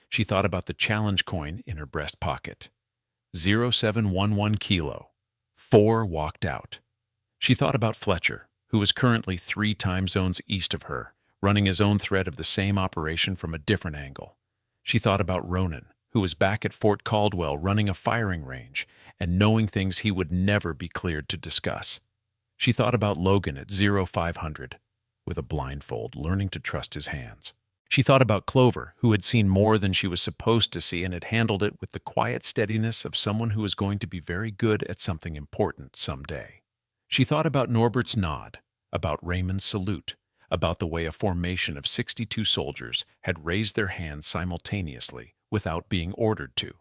She thought about the challenge coin in her breast pocket. 0711 kilo. 4 walked out. She thought about Fletcher, who was currently 3 time zones east of her, running his own thread of the same operation from a different angle. She thought about Ronan, who was back at Fort Caldwell running a firing range and knowing things he would never be cleared to discuss. She thought about Logan at 0500, with a blindfold, learning to trust his hands. She thought about Clover, who had seen more than she was supposed to see and had handled it with the quiet steadiness of someone who is going to be very good at something important someday. She thought about Norbert's nod, about Raymond's salute, about the way a formation of 62 soldiers had raised their hands simultaneously without being ordered to.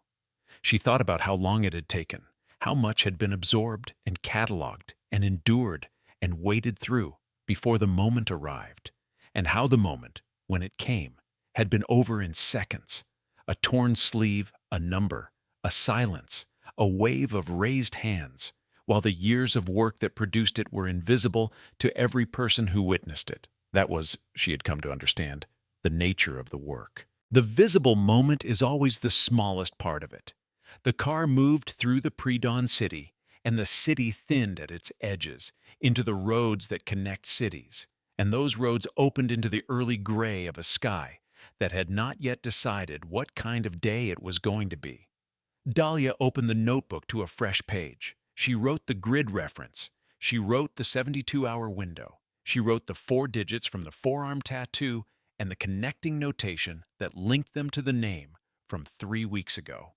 She thought about how long it had taken, how much had been absorbed and cataloged and endured and waded through before the moment arrived, and how the moment, when it came, had been over in seconds. A torn sleeve, a number, a silence, a wave of raised hands, while the years of work that produced it were invisible to every person who witnessed it. That was, she had come to understand, the nature of the work. The visible moment is always the smallest part of it. The car moved through the pre-dawn city, and the city thinned at its edges into the roads that connect cities, and those roads opened into the early gray of a sky that had not yet decided what kind of day it was going to be. Dahlia opened the notebook to a fresh page. She wrote the grid reference. She wrote the 72-hour window. She wrote the 4 digits from the forearm tattoo and the connecting notation that linked them to the name from 3 weeks ago.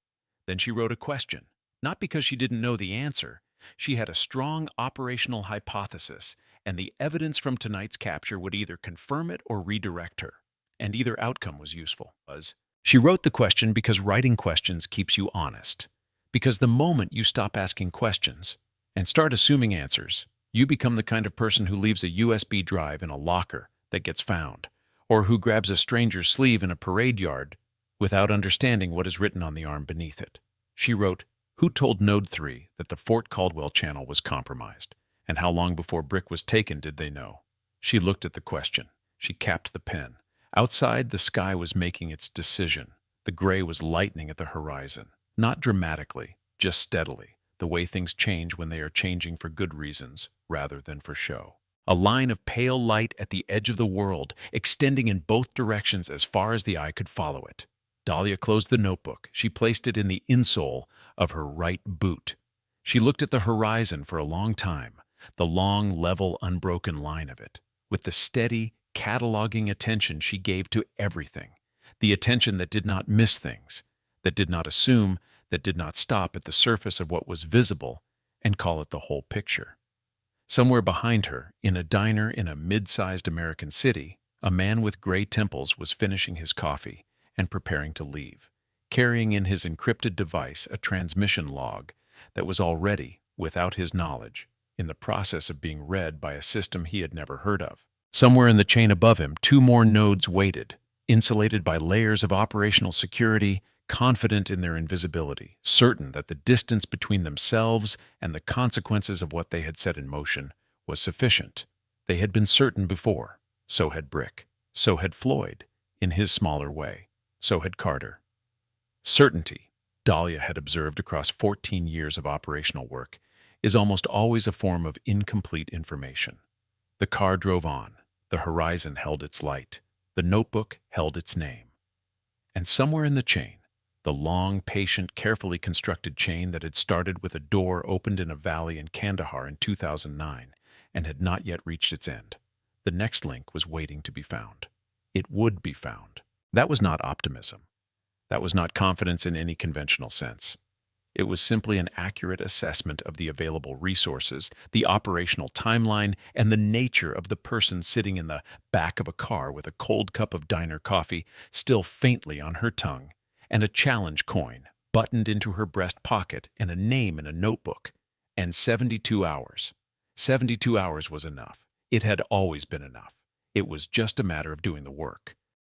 Then she wrote a question, not because she didn't know the answer. She had a strong operational hypothesis, and the evidence from tonight's capture would either confirm it or redirect her, and either outcome was useful. She wrote the question because writing questions keeps you honest, because the moment you stop asking questions and start assuming answers, you become the kind of person who leaves a USB drive in a locker that gets found, or who grabs a stranger's sleeve in a parade yard without understanding what is written on the arm beneath it. She wrote, "Who told Node 3 that the Fort Caldwell channel was compromised? And how long before Brick was taken did they know?" She looked at the question. She capped the pen. Outside, the sky was making its decision. The gray was lightening at the horizon. Not dramatically, just steadily, the way things change when they are changing for good reasons rather than for show. A line of pale light at the edge of the world, extending in both directions as far as the eye could follow it. Dahlia closed the notebook. She placed it in the insole of her right boot. She looked at the horizon for a long time, the long, level, unbroken line of it, with the steady, cataloging attention she gave to everything, the attention that did not miss things, that did not assume, that did not stop at the surface of what was visible and call it the whole picture. Somewhere behind her, in a diner in a mid-sized American city, a man with gray temples was finishing his coffee and preparing to leave, carrying in his encrypted device a transmission log that was already, without his knowledge, in the process of being read by a system he had never heard of. Somewhere in the chain above him, 2 more nodes waited, insulated by layers of operational security, confident in their invisibility, certain that the distance between themselves and the consequences of what they had set in motion was sufficient. They had been certain before. So had Brick. So had Floyd, in his smaller way. So had Carter. Certainty, Dahlia had observed across 14 years of operational work, is almost always a form of incomplete information. The car drove on. The horizon held its light. The notebook held its name. And somewhere in the chain, the long, patient, carefully constructed chain that had started with a door opened in a valley in Kandahar in 2009 and had not yet reached its end, the next link was waiting to be found. It would be found. That was not optimism. That was not confidence in any conventional sense. It was simply an accurate assessment of the available resources, the operational timeline, and the nature of the person sitting in the back of a car with a cold cup of diner coffee still faintly on her tongue, and a challenge coin buttoned into her breast pocket, and a name in a notebook. And 72 hours. 72 hours was enough. It had always been enough. It was just a matter of doing the work.